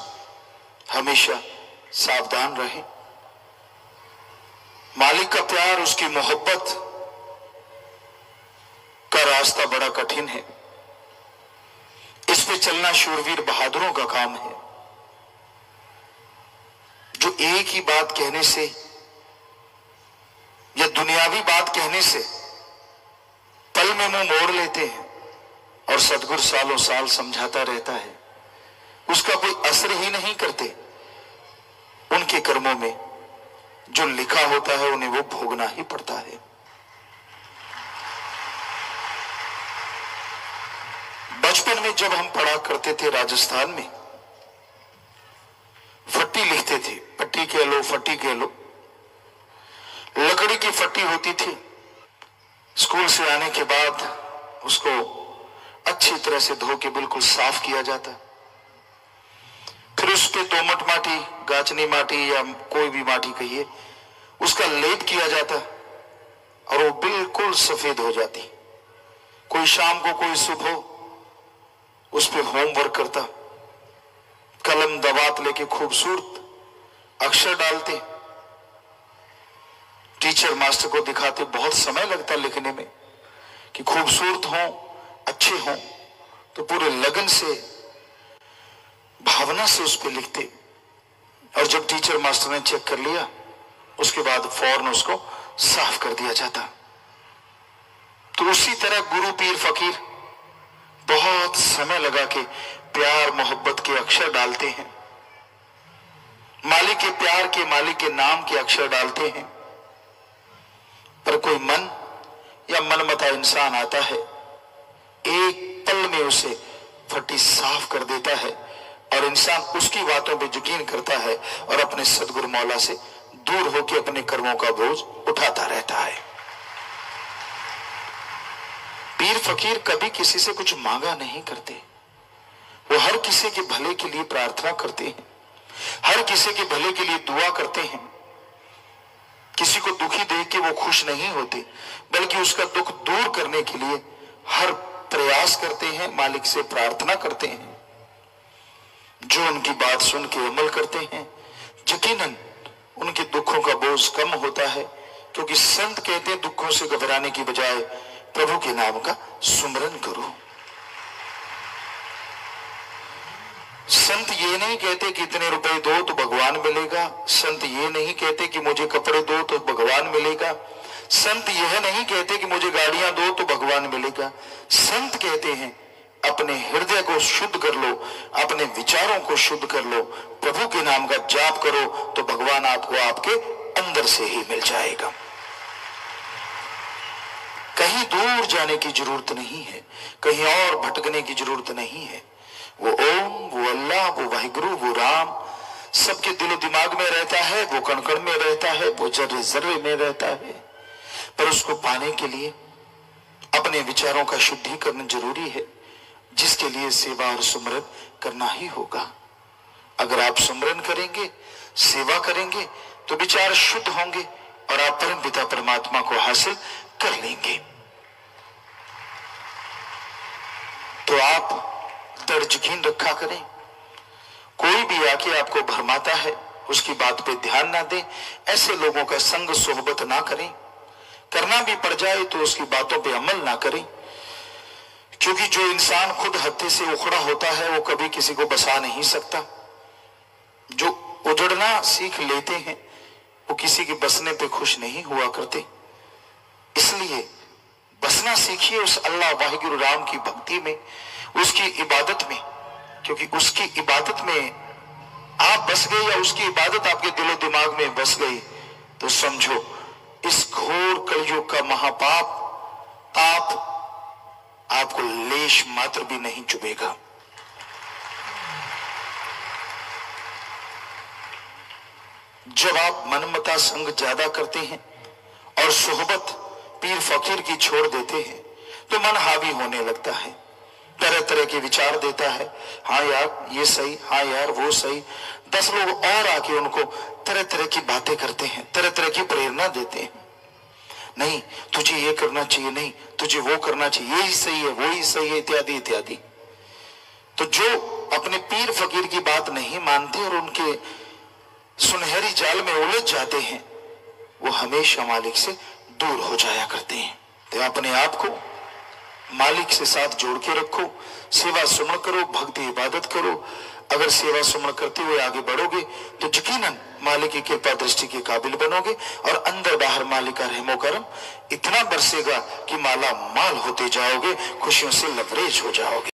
हमेशा सावधान रहें। मालिक का प्यार, उसकी मोहब्बत का रास्ता बड़ा कठिन है। इस पे चलना शूरवीर बहादुरों का काम है, जो एक ही बात कहने से या दुनियावी बात कहने से पल में मुंह मोड़ लेते हैं और सदगुरु सालों साल समझाता रहता है, उसका कोई असर ही नहीं करते। उनके कर्मों में जो लिखा होता है उन्हें वो भोगना ही पड़ता है। बचपन में जब हम पढ़ा करते थे राजस्थान में, फट्टी लिखते थे, पट्टी कह लो फट्टी कह लो, लकड़ी की फट्टी होती थी। स्कूल से आने के बाद उसको अच्छी तरह से धो के बिल्कुल साफ किया जाता, फिर उस पे दोमट माटी, गाचनी माटी या कोई भी माटी कहिए, उसका लेप किया जाता और वो बिल्कुल सफेद हो जाती। कोई शाम को कोई सुबह उस पे होमवर्क करता, कलम दवात लेके खूबसूरत अक्षर डालते, टीचर मास्टर को दिखाते। बहुत समय लगता लिखने में कि खूबसूरत हो, अच्छे हो, तो पूरे लगन से, भावना से उस पे लिखते। और जब टीचर मास्टर ने चेक कर लिया, उसके बाद फौरन उसको साफ कर दिया जाता। तो उसी तरह गुरु पीर फकीर बहुत समय लगा के प्यार मोहब्बत के अक्षर डालते हैं, मालिक के प्यार के, मालिक के नाम के अक्षर डालते हैं। पर कोई मन या मनमता इंसान आता है, एक पल में उसे फटी साफ कर देता है और इंसान उसकी बातों पे यकीन करता है और अपने सदगुरु मौला से दूर होकर अपने कर्मों का बोझ उठाता रहता है। पीर फकीर कभी किसी से कुछ मांगा नहीं करते, वो हर किसी के भले के लिए प्रार्थना करते हैं, हर किसी के भले के लिए दुआ करते हैं। किसी को दुखी देख के वो खुश नहीं होते, बल्कि उसका दुख दूर करने के लिए हर प्रयास करते हैं, मालिक से प्रार्थना करते हैं। जो उनकी बात सुन के अमल करते हैं, यकीनन उनके दुखों का बोझ कम होता है, क्योंकि संत कहते हैं दुखों से घबराने की बजाय प्रभु के नाम का सुमरन करो। संत ये नहीं कहते कि इतने रुपए दो तो भगवान मिलेगा, संत ये नहीं कहते कि मुझे कपड़े दो तो भगवान मिलेगा, संत यह नहीं कहते कि मुझे गाड़ियां दो तो भगवान मिलेगा। संत कहते हैं अपने हृदय को शुद्ध कर लो, अपने विचारों को शुद्ध कर लो, प्रभु के नाम का जाप करो तो भगवान आपको आपके अंदर से ही मिल जाएगा। कहीं दूर जाने की जरूरत नहीं है, कहीं और भटकने की जरूरत नहीं है। वो ओम, वो अल्लाह, वो वाहिगुरु, वो राम सबके दिलो दिमाग में रहता है, वो कण कण में रहता है, वो जर्रे जर्रे में रहता है। पर उसको पाने के लिए अपने विचारों का शुद्धिकरण जरूरी है, जिसके लिए सेवा और सुमरन करना ही होगा। अगर आप सुमरन करेंगे, सेवा करेंगे तो विचार शुद्ध होंगे और आप परम पिता परमात्मा को हासिल कर लेंगे। तो आप दृढ़ यकीन रखा करें, कोई भी आके आपको भरमाता है उसकी बात पे ध्यान ना दें, ऐसे लोगों का संग सोहबत ना करें, करना भी पड़ जाए तो उसकी बातों पे अमल ना करें, क्योंकि जो इंसान खुद हत्थे से उखड़ा होता है वो कभी किसी को बसा नहीं सकता। जो उजड़ना सीख लेते हैं वो किसी के बसने पे खुश नहीं हुआ करते। इसलिए बसना सीखिए उस अल्लाह वाहिगुरु राम की भक्ति में, उसकी इबादत में, क्योंकि उसकी इबादत में आप बस गए या उसकी इबादत आपके दिलो दिमाग में बस गई तो समझो इस घोर कलयुग का महापाप आपको लेश मात्र भी नहीं चुभेगा। जब आप मनमता संग ज्यादा करते हैं और सोहबत पीर फकीर की छोड़ देते हैं तो मन हावी होने लगता है, तरह तरह के विचार देता है। हाँ यार ये सही, हाँ यार वो सही। 10 लोग और आके उनको तरह तरह की बातें करते हैं, तरह तरह की प्रेरणा देते हैं। नहीं तुझे ये करना चाहिए, नहीं तुझे वो करना चाहिए, यही सही है, वो ही सही है, इत्यादि इत्यादि। तो जो अपने पीर फकीर की बात नहीं मानते और उनके सुनहरी जाल में उलझ जाते हैं, वो हमेशा मालिक से दूर हो जाया करते हैं। तो अपने आप को मालिक से साथ जोड़ के रखो, सेवा सुमन करो, भक्ति इबादत करो। अगर सेवा सुमन करते हुए आगे बढ़ोगे तो यकीनन मालिक की कृपा दृष्टि के काबिल बनोगे और अंदर बाहर मालिक का रहमो करम इतना बरसेगा कि माला माल होते जाओगे, खुशियों से लबरेज हो जाओगे।